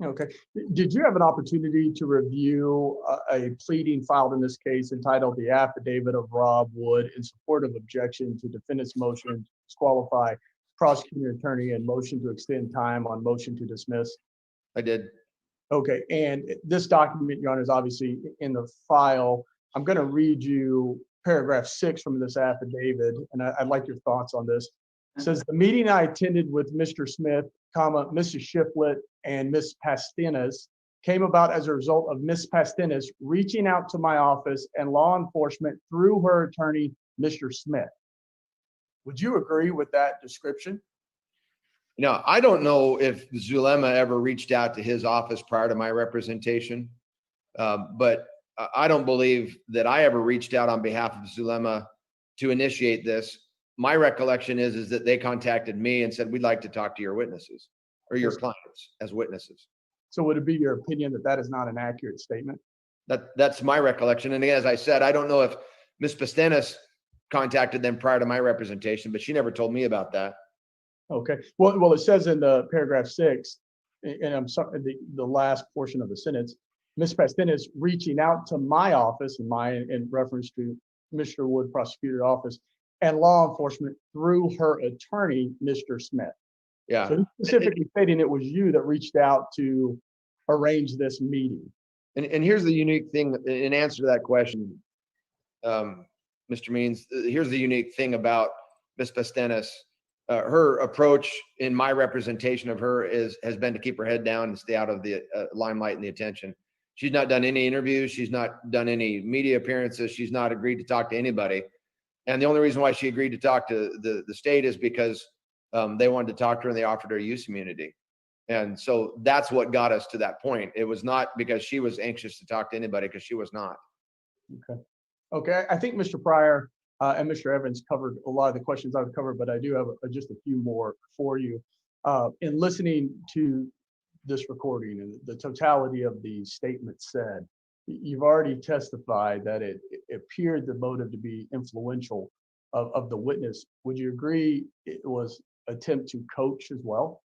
Okay. Did you have an opportunity to review a pleading filed in this case entitled "The Affidavit of Rob Wood in Support of Objection to Defendant's Motion to Disqualify Prosecuting Attorney and Motion to Extend Time on Motion to Dismiss"? I did. Okay, and this document, Your Honor, is obviously in the file. I'm going to read you paragraph 6 from this affidavit, and I'd like your thoughts on this. It says, "The meeting I attended with Mr. Smith, Mrs. Shiflett, and Ms. Pastinas came about as a result of Ms. Pastinas reaching out to my office and law enforcement through her attorney, Mr. Smith." Would you agree with that description? I don't know if Zulema ever reached out to his office prior to my representation, but I don't believe that I ever reached out on behalf of Zulema to initiate this. My recollection is that they contacted me and said, "We'd like to talk to your witnesses or your clients as witnesses." So would it be your opinion that that is not an accurate statement? That's my recollection. And again, as I said, I don't know if Ms. Pastenis contacted them prior to my representation, but she never told me about that. Okay. Well, it says in the paragraph 6, and I'm sorry, the last portion of the sentence, Ms. Pastinas reaching out to my office, in reference to Mr. Wood prosecutor's office, and law enforcement through her attorney, Mr. Smith. Yeah. So specifically stating it was you that reached out to arrange this meeting. And here's the unique thing in answer to that question, Mr. Means. Here's the unique thing about Ms. Pastenis. Her approach in my representation of her has been to keep her head down and stay out of the limelight and the attention. She's not done any interviews. She's not done any media appearances. She's not agreed to talk to anybody. And the only reason why she agreed to talk to the state is because they wanted to talk to her and they offered her use immunity. And so that's what got us to that point. It was not because she was anxious to talk to anybody, because she was not. Okay. I think Mr. Pryor and Mr. Evans covered a lot of the questions I've covered, but I do have just a few more for you. In listening to this recording and the totality of the statement said, you've already testified that it appeared the motive to be influential of the witness. Would you agree it was attempt to coach as well?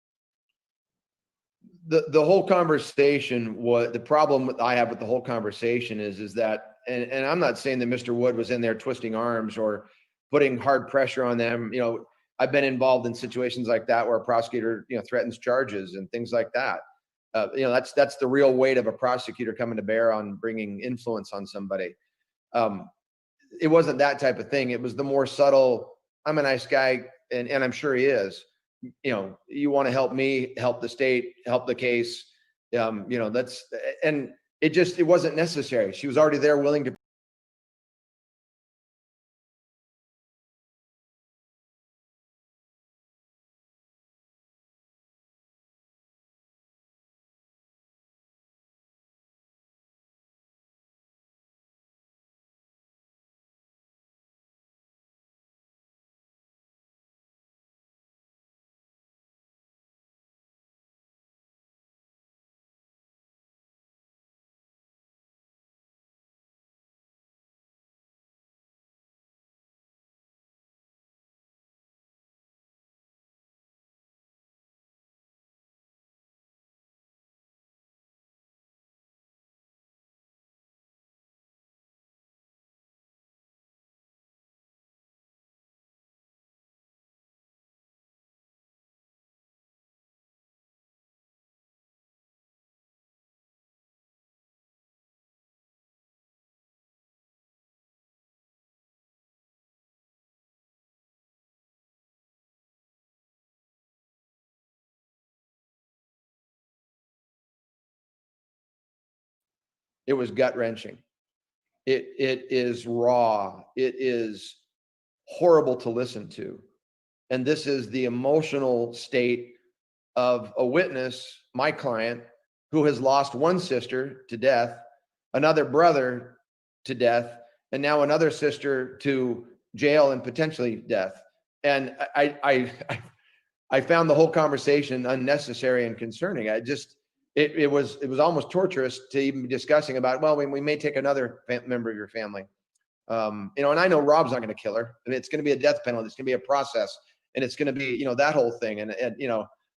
The whole conversation, was the problem I have with the whole conversation is that, and I'm not saying that Mr. Wood was in there twisting arms or putting hard pressure on them. I've been involved in situations like that where a prosecutor, threatens charges and things like that. That's the real weight of a prosecutor coming to bear on bringing influence on somebody. It wasn't that type of thing. It was the more subtle, I'm a nice guy, and I'm sure he is. You want to help me, help the state, help the case. And it wasn't necessary. She was already there willing to It was gut wrenching. It is raw. It is horrible to listen to. And this is the emotional state of a witness, my client, who has lost one sister to death, another brother to death, and now another sister to jail and potentially death. And I found the whole conversation unnecessary and concerning. It was almost torturous to even be discussing about, well, we may take another member of your family. And I know Rob's not going to kill her. I mean, it's going to be a death penalty. It's going to be a process, and it's going to be, that whole thing. And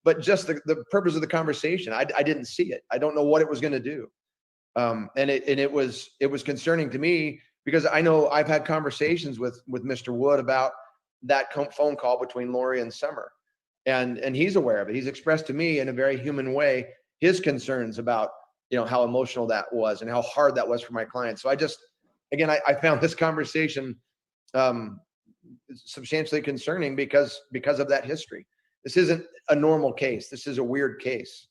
but just the purpose of the conversation, I didn't see it. I don't know what it was going to do. And it was concerning to me, because I know I've had conversations with Mr. Wood about that phone call between Lori and Summer, and he's aware of it. He's expressed to me in a very human way his concerns about, how emotional that was and how hard that was for my client. So I found this conversation substantially concerning because of that history. This isn't a normal case. This is a weird case.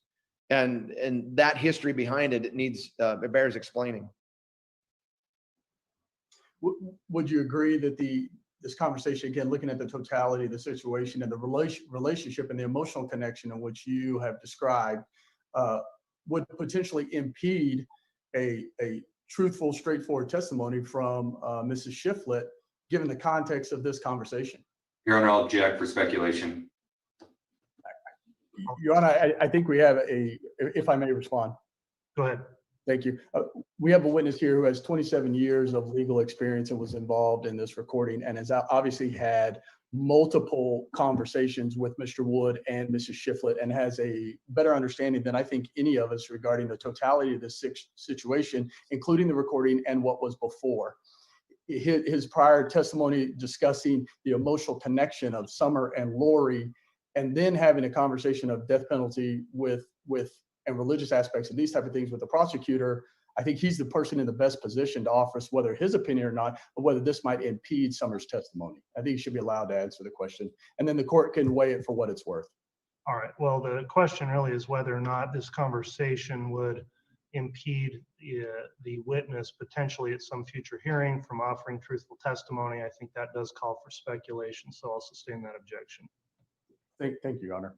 And that history behind it, it bears explaining. Would you agree that this conversation, again, looking at the totality of the situation and the relationship and the emotional connection in which you have described, would potentially impede a truthful, straightforward testimony from Mrs. Shiflett, given the context of this conversation? Your Honor, I'll object for speculation. Your Honor, I think we have if I may respond. Go ahead. Thank you. We have a witness here who has 27 years of legal experience and was involved in this recording, and has obviously had multiple conversations with Mr. Wood and Mrs. Shiflett, and has a better understanding than I think any of us regarding the totality of this situation, including the recording and what was before. His prior testimony discussing the emotional connection of Summer and Lori, and then having a conversation of death penalty with and religious aspects of these type of things with the prosecutor, I think he's the person in the best position to offer us whether his opinion or not, or whether this might impede Summer's testimony. I think he should be allowed to answer the question, and then the court can weigh it for what it's worth. All right. Well, the question really is whether or not this conversation would impede the witness potentially at some future hearing from offering truthful testimony. I think that does call for speculation, so I'll sustain that objection. Thank you, Your Honor.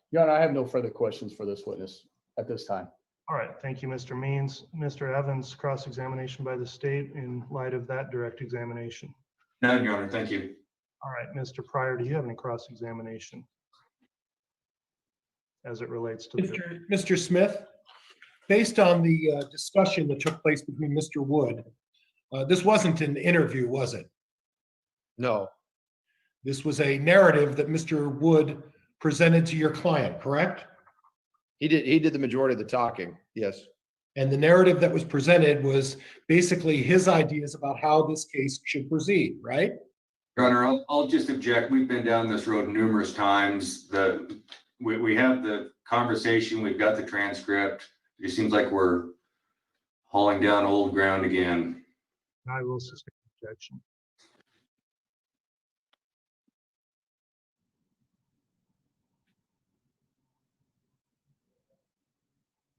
Your Honor, I have no further questions for this witness at this time. All right. Thank you, Mr. Means. Mr. Evans, cross-examination by the state in light of that direct examination. None, Your Honor. Thank you. All right. Mr. Pryor, do you have any cross-examination as it relates to Mr. Smith, based on the discussion that took place between Mr. Wood, this wasn't an interview, was it? No. This was a narrative that Mr. Wood presented to your client, correct? He did the majority of the talking, yes. And the narrative that was presented was basically his ideas about how this case should proceed, right? Your Honor, I'll just object. We've been down this road numerous times. We have the conversation, we've got the transcript. It seems like we're hauling down old ground again. I will sustain objection.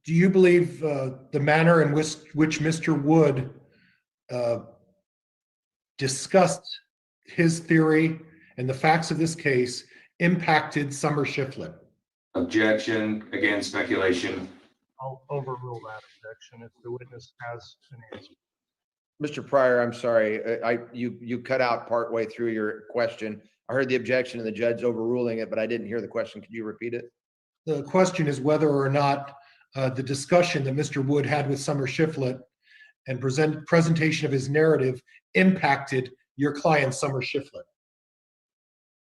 Do you believe the manner in which Mr. Wood discussed his theory and the facts of this case impacted Summer Shiflett? Objection, again, speculation. I'll overrule that objection if the witness has an answer. Mr. Pryor, I'm sorry. You cut out partway through your question. I heard the objection and the judge overruling it, but I didn't hear the question. Could you repeat it? The question is whether or not the discussion that Mr. Wood had with Summer Shiflett and presentation of his narrative impacted your client, Summer Shiflett.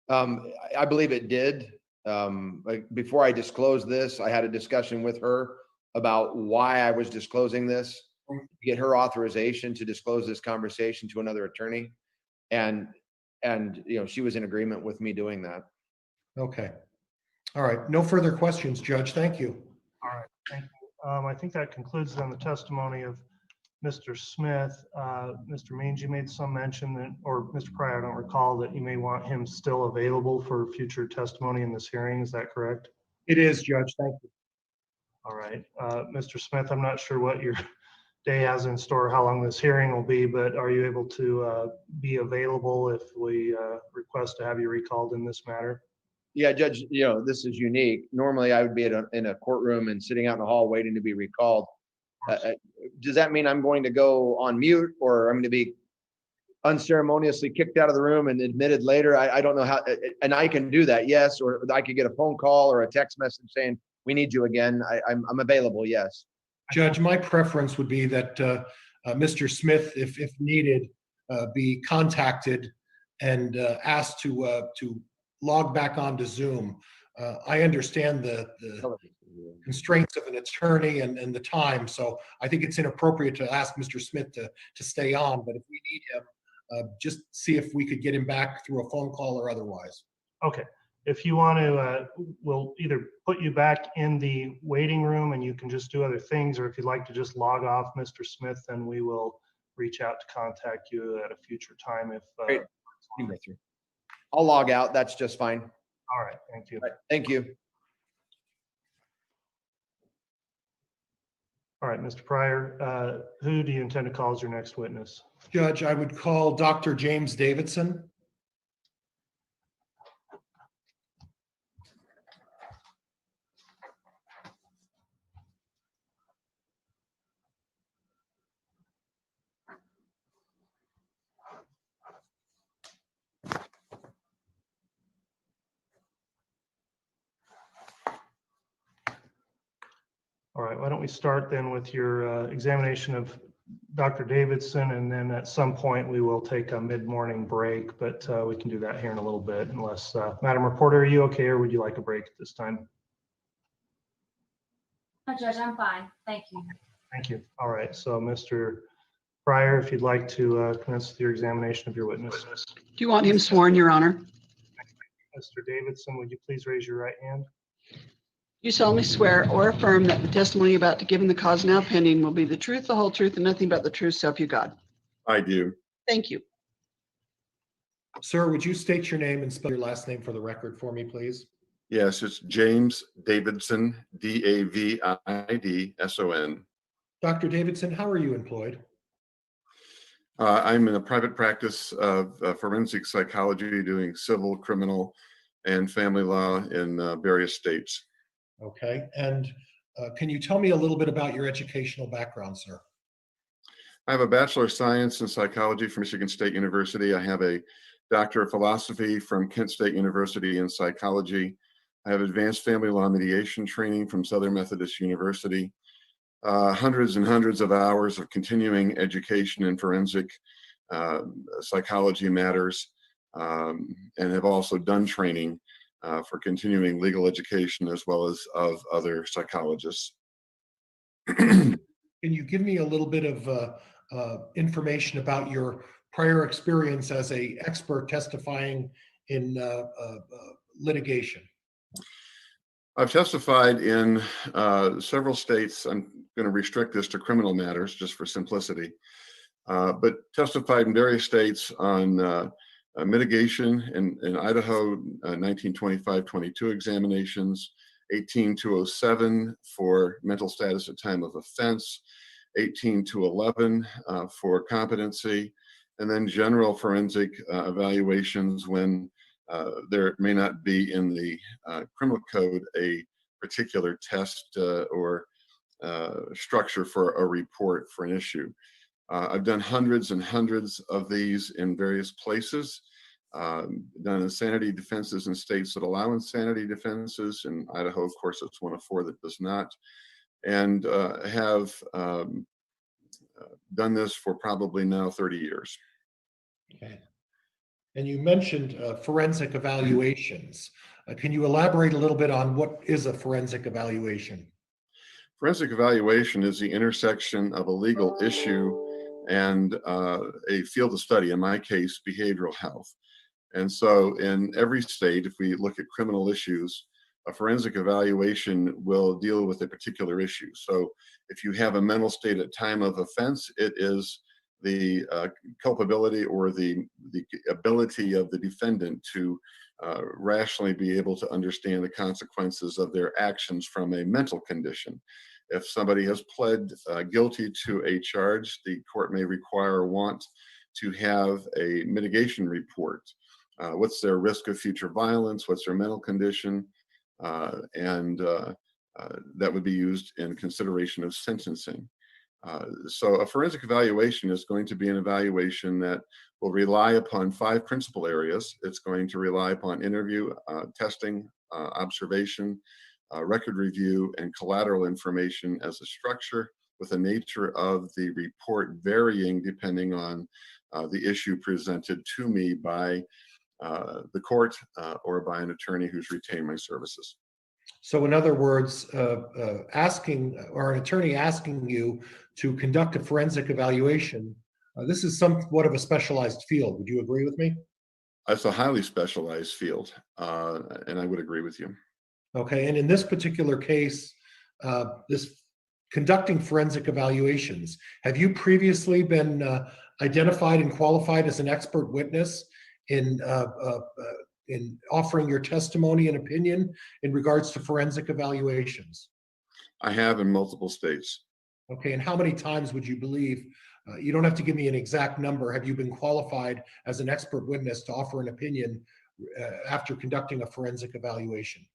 I believe it did. Before I disclosed this, I had a discussion with her about why I was disclosing this, to get her authorization to disclose this conversation to another attorney. And she was in agreement with me doing that. Okay. All right. No further questions, Judge. Thank you. All right. Thank you. I think that concludes then the testimony of Mr. Smith, Mr. Means, you made some mention that, or Mr. Pryor, I don't recall, that you may want him still available for future testimony in this hearing. Is that correct? It is, Judge. Thank you. All right. Mr. Smith, I'm not sure what your day has in store, how long this hearing will be, but are you able to be available if we request to have you recalled in this matter? Yeah, Judge, this is unique. Normally I would be in a courtroom and sitting out in the hall waiting to be recalled. Does that mean I'm going to go on mute, or I'm going to be unceremoniously kicked out of the room and admitted later? I don't know how, and I can do that, yes, or I could get a phone call or a text message saying, we need you again. I'm available, yes. Judge, my preference would be that Mr. Smith, if needed, be contacted and asked to log back onto Zoom. I understand the constraints of an attorney and the time, so I think it's inappropriate to ask Mr. Smith to stay on, but if we need him, just see if we could get him back through a phone call or otherwise. Okay. If you want to, we'll either put you back in the waiting room and you can just do other things, or if you'd like to just log off, Mr. Smith, then we will reach out to contact you at a future time if. Great. I'll log out. That's just fine. All right. Thank you. All right, thank you. All right, Mr. Pryor, who do you intend to call as your next witness? Judge, I would call Dr. James Davidson. All right, why don't we start then with your examination of Dr. Davidson, and then at some point we will take a mid-morning break, but we can do that here in a little bit unless, Madam Reporter, are you okay, or would you like a break at this time? No, Judge, I'm fine. Thank you. Thank you. All right, so Mr. Pryor, if you'd like to commence with your examination of your witness. Do you want him sworn, Your Honor? Mr. Davidson, would you please raise your right hand? You solemnly swear or affirm that the testimony about to give in the cause now pending will be the truth, the whole truth, and nothing but the truth, so help you God. I do. Thank you. Sir, would you state your name and spell your last name for the record for me, please? Yes, it's James Davidson, Davidson. Dr. Davidson, how are you employed? I'm in a private practice of forensic psychology, doing civil, criminal, and family law in various states. Okay, and can you tell me a little bit about your educational background, sir? I have a Bachelor of Science in Psychology from Michigan State University. I have a Doctor of Philosophy from Kent State University in Psychology. I have advanced family law mediation training from Southern Methodist University. Hundreds and hundreds of hours of continuing education in forensic psychology matters, and have also done training for continuing legal education as well as of other psychologists. Can you give me a little bit of information about your prior experience as an expert testifying in litigation? I've testified in several states. I'm going to restrict this to criminal matters just for simplicity, but testified in various states on mitigation in Idaho, 1925-22 examinations, 18207 for mental status at time of offense, 18211 for competency, and then general forensic evaluations when there may not be in the criminal code a particular test or structure for a report for an issue. I've done hundreds and hundreds of these in various places, done insanity defenses in states that allow insanity defenses. In Idaho, of course, it's one of 4 that does not, and have done this for probably now 30 years. Okay. And you mentioned forensic evaluations. Can you elaborate a little bit on what is a forensic evaluation? Forensic evaluation is the intersection of a legal issue and a field of study, in my case, behavioral health. And so in every state, if we look at criminal issues, A forensic evaluation will deal with a particular issue. So if you have a mental state at time of offense, it is the culpability or the ability of the defendant to rationally be able to understand the consequences of their actions from a mental condition. If somebody has pled guilty to a charge, the court may require or want to have a mitigation report. What's their risk of future violence? What's their mental condition? And that would be used in consideration of sentencing. So a forensic evaluation is going to be an evaluation that will rely upon 5 principal areas. It's going to rely upon interview, testing, observation, record review, and collateral information as a structure, with the nature of the report varying depending on the issue presented to me by the court or by an attorney who's retained my services. So in other words, asking, or an attorney asking you to conduct a forensic evaluation, this is somewhat of a specialized field. Would you agree with me? It's a highly specialized field, and I would agree with you. Okay, and in this particular case, this conducting forensic evaluations, have you previously been identified and qualified as an expert witness in offering your testimony and opinion in regards to forensic evaluations? I have in multiple states. Okay, and how many times would you believe, you don't have to give me an exact number, have you been qualified as an expert witness to offer an opinion after conducting a forensic evaluation?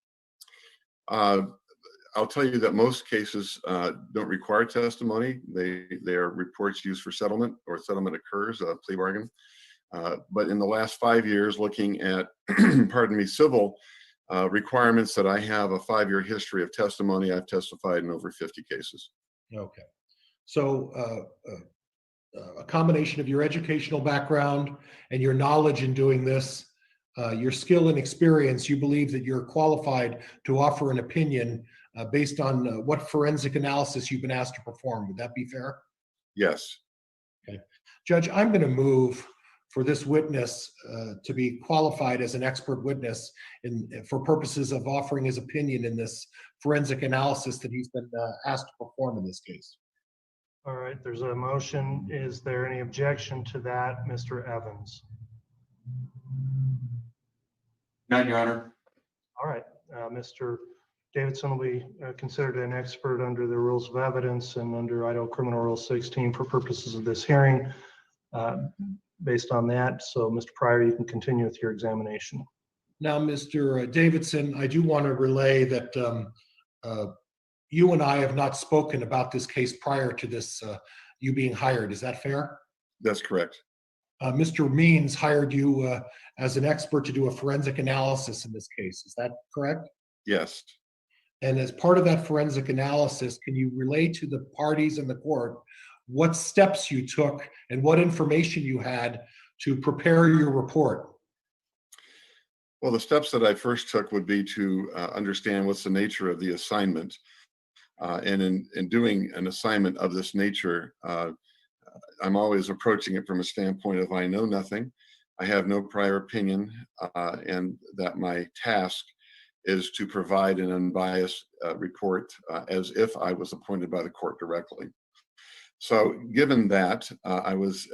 I'll tell you that most cases don't require testimony. They are reports used for settlement, or settlement occurs, a plea bargain. But in the last 5 years, looking at, pardon me, civil requirements, that I have a 5-year history of testimony. I've testified in over 50 cases. Okay. So a combination of your educational background and your knowledge in doing this, your skill and experience, you believe that you're qualified to offer an opinion based on what forensic analysis you've been asked to perform. Would that be fair? Yes. Okay. Judge, I'm going to move for this witness to be qualified as an expert witness for purposes of offering his opinion in this forensic analysis that he's been asked to perform in this case. All right, there's a motion. Is there any objection to that, Mr. Evans? None, Your Honor. All right, Mr. Davidson will be considered an expert under the rules of evidence and under Idaho Criminal Rule 16 for purposes of this hearing. Based on that, so Mr. Pryor, you can continue with your examination. Now, Mr. Davidson, I do want to relay that you and I have not spoken about this case prior to this, you being hired. Is that fair? That's correct. Mr. Means hired you as an expert to do a forensic analysis in this case. Is that correct? Yes. And as part of that forensic analysis, can you relay to the parties in the court what steps you took and what information you had to prepare your report? Well, the steps that I first took would be to understand what's the nature of the assignment. And in doing an assignment of this nature, I'm always approaching it from a standpoint of I know nothing, I have no prior opinion, and that my task is to provide an unbiased report as if I was appointed by the court directly. So given that, I was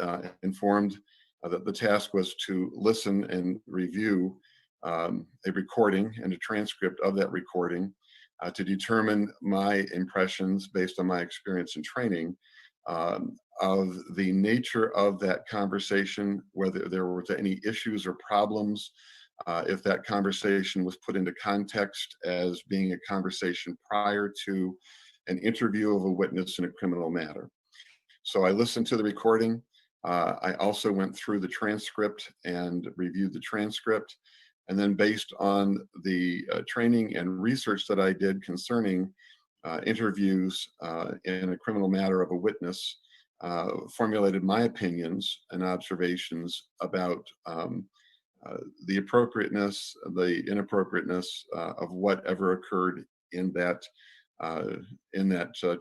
informed that the task was to listen and review a recording and a transcript of that recording to determine my impressions based on my experience and training of the nature of that conversation, whether there were any issues or problems, if that conversation was put into context as being a conversation prior to an interview of a witness in a criminal matter. So I listened to the recording. I also went through the transcript and reviewed the transcript. And then based on the training and research that I did concerning interviews in a criminal matter of a witness, formulated my opinions and observations about the appropriateness, the inappropriateness of whatever occurred in that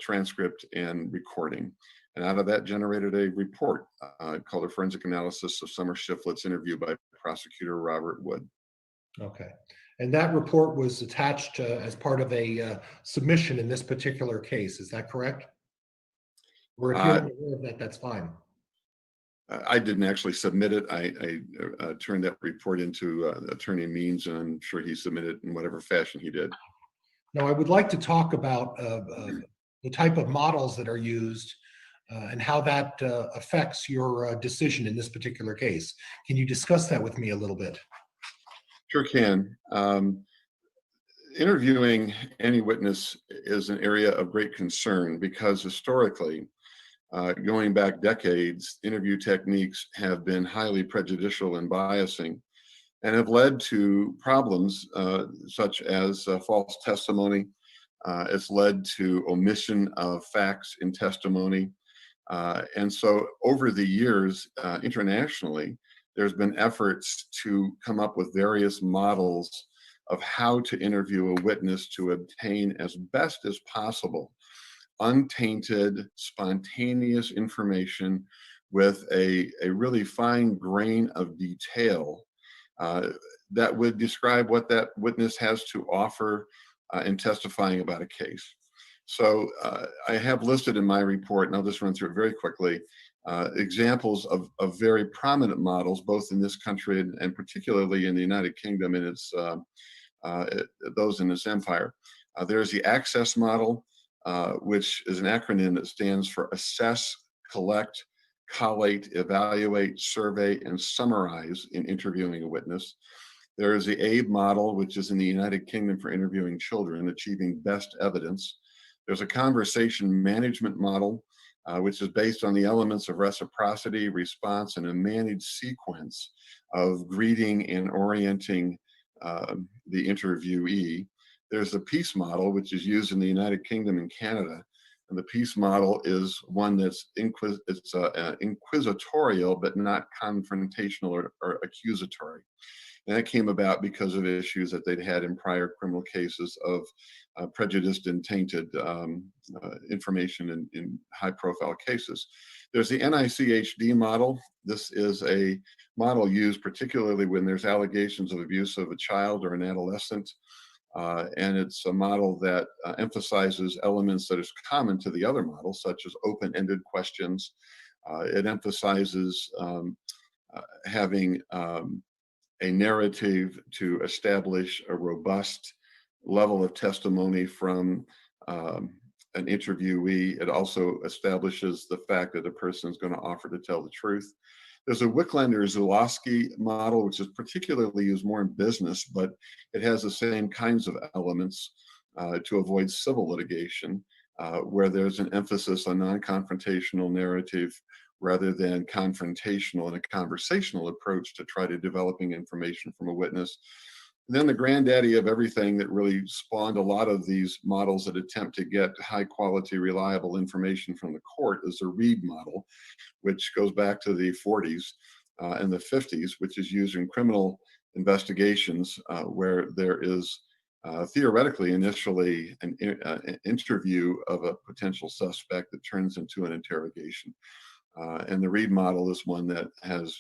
transcript and recording. And out of that generated a report called a Forensic Analysis of Summer Shiflett's interview by Prosecutor Robert Wood. Okay. And that report was attached as part of a submission in this particular case. Is that correct? Or if you're not aware of that, that's fine. I didn't actually submit it. I turned that report into Attorney Means, and I'm sure he submitted it in whatever fashion he did. Now, I would like to talk about the type of models that are used and how that affects your decision in this particular case. Can you discuss that with me a little bit? Sure can. Interviewing any witness is an area of great concern because historically, going back decades, interview techniques have been highly prejudicial and biasing and have led to problems such as false testimony. It's led to omission of facts in testimony. And so over the years, internationally, there's been efforts to come up with various models of how to interview a witness to obtain as best as possible untainted, spontaneous information with a really fine grain of detail that would describe what that witness has to offer in testifying about a case. So I have listed in my report, and I'll just run through it very quickly, examples of very prominent models, both in this country and particularly in the United Kingdom and its those in its empire. There's the access model, which is an acronym that stands for assess, collect, collate, evaluate, survey, and summarize in interviewing a witness. There is the ABE model, which is in the United Kingdom for interviewing children, achieving best evidence. There's a conversation management model, which is based on the elements of reciprocity, response, and a managed sequence of greeting and orienting the interviewee. There's the peace model, which is used in the United Kingdom and Canada. And the peace model is one that's inquisitorial, but not confrontational or accusatory. And that came about because of issues that they'd had in prior criminal cases of prejudiced and tainted information in high-profile cases. There's the NICHD model. This is a model used particularly when there's allegations of abuse of a child or an adolescent. And it's a model that emphasizes elements that is common to the other models, such as open-ended questions. It emphasizes having a narrative to establish a robust level of testimony from an interviewee. It also establishes the fact that a person is going to offer to tell the truth. There's a Wicklander-Zulawski model, which is particularly used more in business, but it has the same kinds of elements to avoid civil litigation, where there's an emphasis on non-confrontational narrative rather than confrontational and a conversational approach to try to developing information from a witness. And then the granddaddy of everything that really spawned a lot of these models that attempt to get high quality, reliable information from the court is the Reed model, which goes back to the 40s and the 50s, which is used in criminal investigations where there is theoretically initially an interview of a potential suspect that turns into an interrogation. And the Reed model is one that has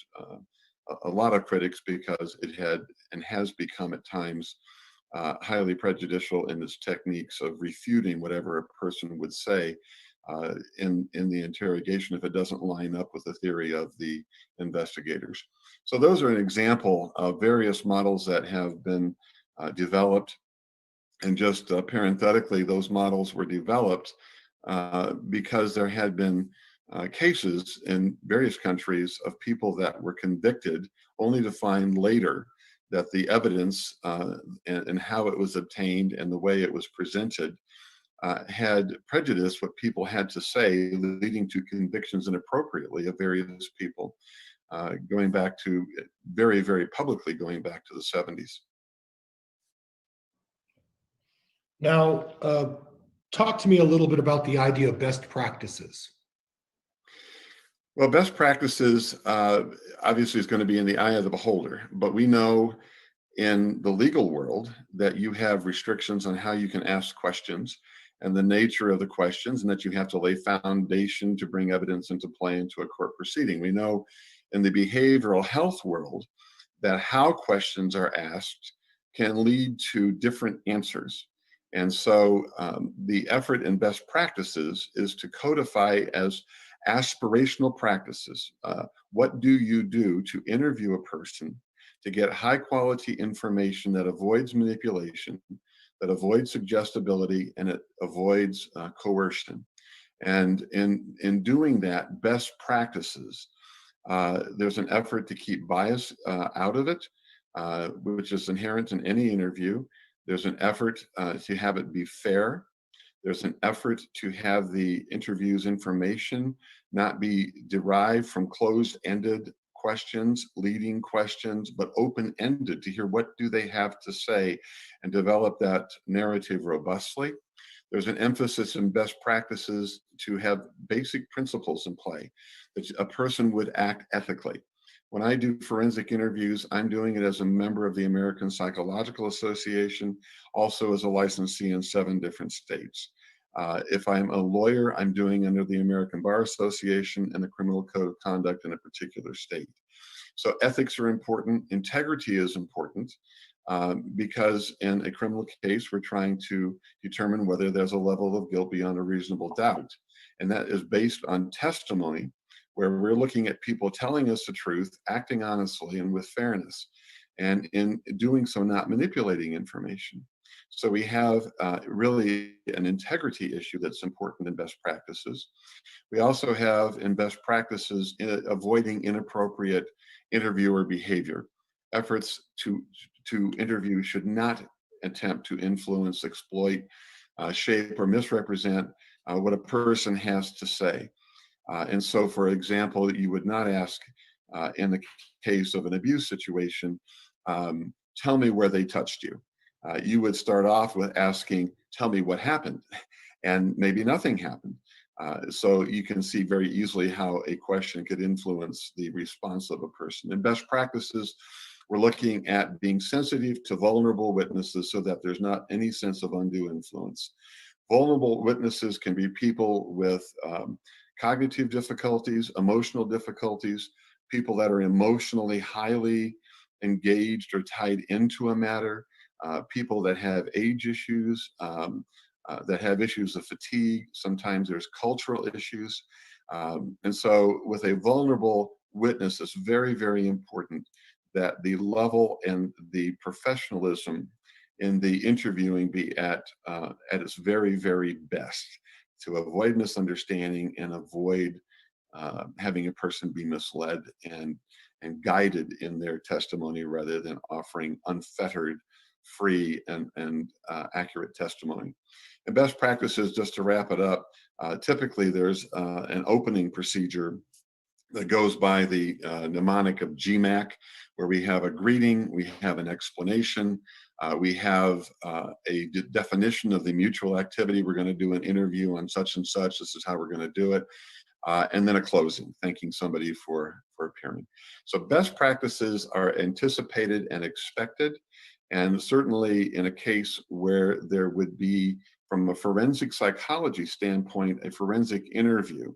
a lot of critics because it had and has become at times highly prejudicial in its techniques of refuting whatever a person would say in the interrogation if it doesn't line up with the theory of the investigators. So those are an example of various models that have been developed. And just parenthetically, those models were developed because there had been cases in various countries of people that were convicted only to find later that the evidence and how it was obtained and the way it was presented had prejudiced what people had to say, leading to convictions inappropriately of various people, going back to very, very publicly going back to the 70s. Now, talk to me a little bit about the idea of best practices. Well, best practices obviously is going to be in the eye of the beholder, but we know in the legal world that you have restrictions on how you can ask questions and the nature of the questions, and that you have to lay foundation to bring evidence into play into a court proceeding. We know in the behavioral health world that how questions are asked can lead to different answers. And so the effort in best practices is to codify as aspirational practices. What do you do to interview a person to get high quality information that avoids manipulation, that avoids suggestibility, and it avoids coercion? And in doing that, best practices, there's an effort to keep bias out of it, which is inherent in any interview. There's an effort to have it be fair. There's an effort to have the interview's information not be derived from closed-ended questions, leading questions, but open-ended, to hear what do they have to say and develop that narrative robustly. There's an emphasis in best practices to have basic principles in play, that a person would act ethically. When I do forensic interviews, I'm doing it as a member of the American Psychological Association, also as a licensee in 7 different states. If I'm a lawyer, I'm doing under the American Bar Association and the Criminal Code of Conduct in a particular state. So ethics are important. Integrity is important because in a criminal case, we're trying to determine whether there's a level of guilt beyond a reasonable doubt. And that is based on testimony, where we're looking at people telling us the truth, acting honestly and with fairness, and in doing so, not manipulating information. So we have really an integrity issue that's important in best practices. We also have in best practices avoiding inappropriate interviewer behavior. Efforts to interview should not attempt to influence, exploit, shape, or misrepresent what a person has to say. And so, for example, you would not ask in the case of an abuse situation, tell me where they touched you. You would start off with asking, tell me what happened, and maybe nothing happened. So you can see very easily how a question could influence the response of a person. In best practices, we're looking at being sensitive to vulnerable witnesses so that there's not any sense of undue influence. Vulnerable witnesses can be people with cognitive difficulties, emotional difficulties, people that are emotionally highly engaged or tied into a matter, people that have age issues, that have issues of fatigue. Sometimes there's cultural issues. And so with a vulnerable witness, it's very, very important that the level and the professionalism in the interviewing be at its very, very best, to avoid misunderstanding and avoid having a person be misled and guided in their testimony rather than offering unfettered, free, and accurate testimony. And best practices, just to wrap it up, typically there's an opening procedure that goes by the mnemonic of GMAC, where we have a greeting, we have an explanation, we have a definition of the mutual activity. We're going to do an interview on such and such. This is how we're going to do it. And then a closing, thanking somebody for appearing. So best practices are anticipated and expected. And certainly in a case where there would be, from a forensic psychology standpoint, a forensic interview,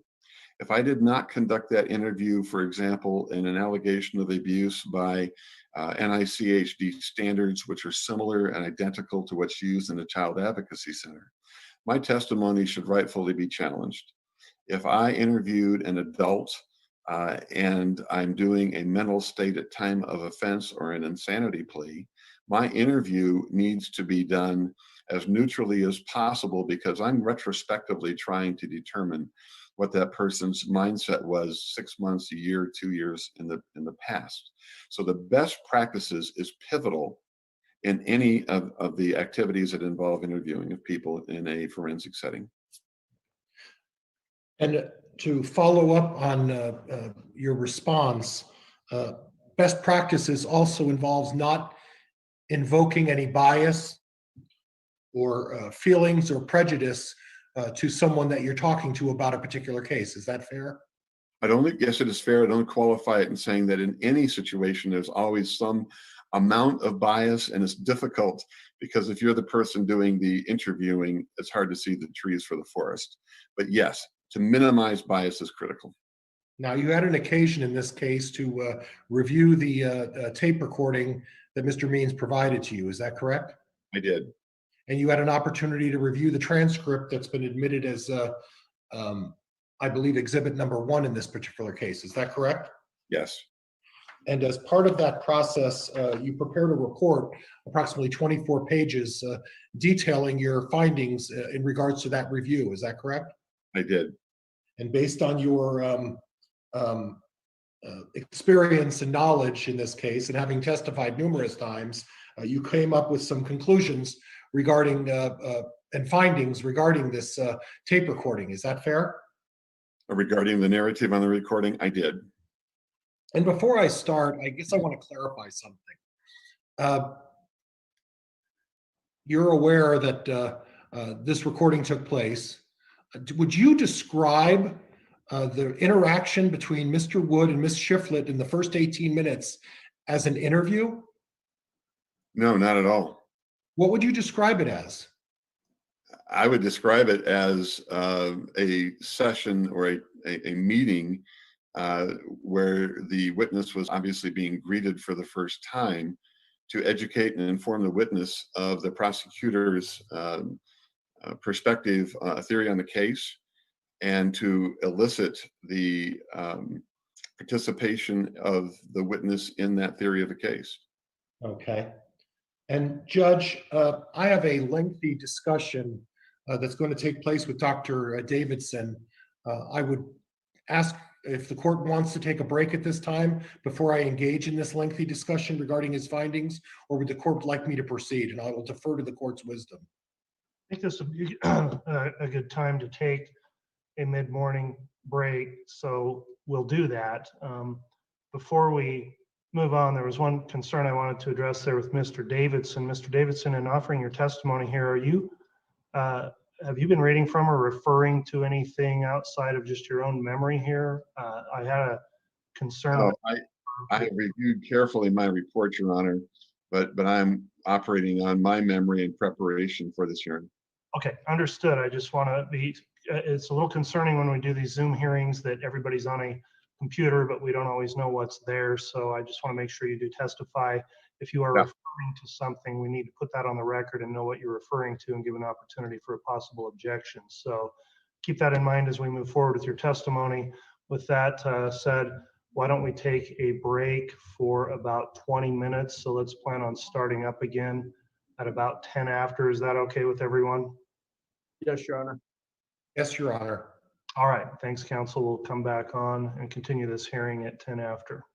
if I did not conduct that interview, for example, in an allegation of abuse by NICHD standards, which are similar and identical to what's used in a child advocacy center, my testimony should rightfully be challenged. If I interviewed an adult and I'm doing a mental state at time of offense or an insanity plea, my interview needs to be done as neutrally as possible, because I'm retrospectively trying to determine what that person's mindset was 6 months, a year, 2 years in the past. So the best practices is pivotal in any of the activities that involve interviewing of people in a forensic setting. And to follow up on your response, best practices also involves not invoking any bias or feelings or prejudice to someone that you're talking to about a particular case. Is that fair? Yes, it is fair. I don't qualify it in saying that in any situation, there's always some amount of bias, and it's difficult because if you're the person doing the interviewing, it's hard to see the trees for the forest. But yes, to minimize bias is critical. Now, you had an occasion in this case to review the tape recording that Mr. Means provided to you. Is that correct? I did. And you had an opportunity to review the transcript that's been admitted as, I believe, exhibit number 1 in this particular case. Is that correct? Yes. And as part of that process, you prepared a report, approximately 24 pages, detailing your findings in regards to that review. Is that correct? I did. And based on your experience and knowledge in this case, and having testified numerous times, you came up with some conclusions regarding and findings regarding this tape recording. Is that fair? Regarding the narrative on the recording, I did. And before I start, I guess I want to clarify something. You're aware that this recording took place. Would you describe the interaction between Mr. Wood and Ms. Shiflett in the first 18 minutes as an interview? No, not at all. What would you describe it as? I would describe it as a session or a meeting where the witness was obviously being greeted for the first time to educate and inform the witness of the prosecutor's perspective, theory on the case, and to elicit the participation of the witness in that theory of the case. Okay. And Judge, I have a lengthy discussion that's going to take place with Dr. Davidson. I would ask if the court wants to take a break at this time before I engage in this lengthy discussion regarding his findings, or would the court like me to proceed? And I will defer to the court's wisdom. I think this would be a good time to take a mid-morning break, so we'll do that. Before we move on, there was one concern I wanted to address there with Mr. Davidson. Mr. Davidson, in offering your testimony here, are you have you been reading from or referring to anything outside of just your own memory here? I had a concern. No, I have reviewed carefully my report, Your Honor, but I'm operating on my memory in preparation for this hearing. Okay, understood. I just want to be, it's a little concerning when we do these Zoom hearings that everybody's on a computer, but we don't always know what's there. So I just want to make sure you do testify. If you are referring to something, we need to put that on the record and know what you're referring to and give an opportunity for a possible objection. So keep that in mind as we move forward with your testimony. With that said, why don't we take a break for about 20 minutes? So let's plan on starting up again at about 10 after. Is that okay with everyone? Yes, Your Honor. Yes, Your Honor. All right, thanks, counsel. We'll come back on and continue this hearing at 10 after.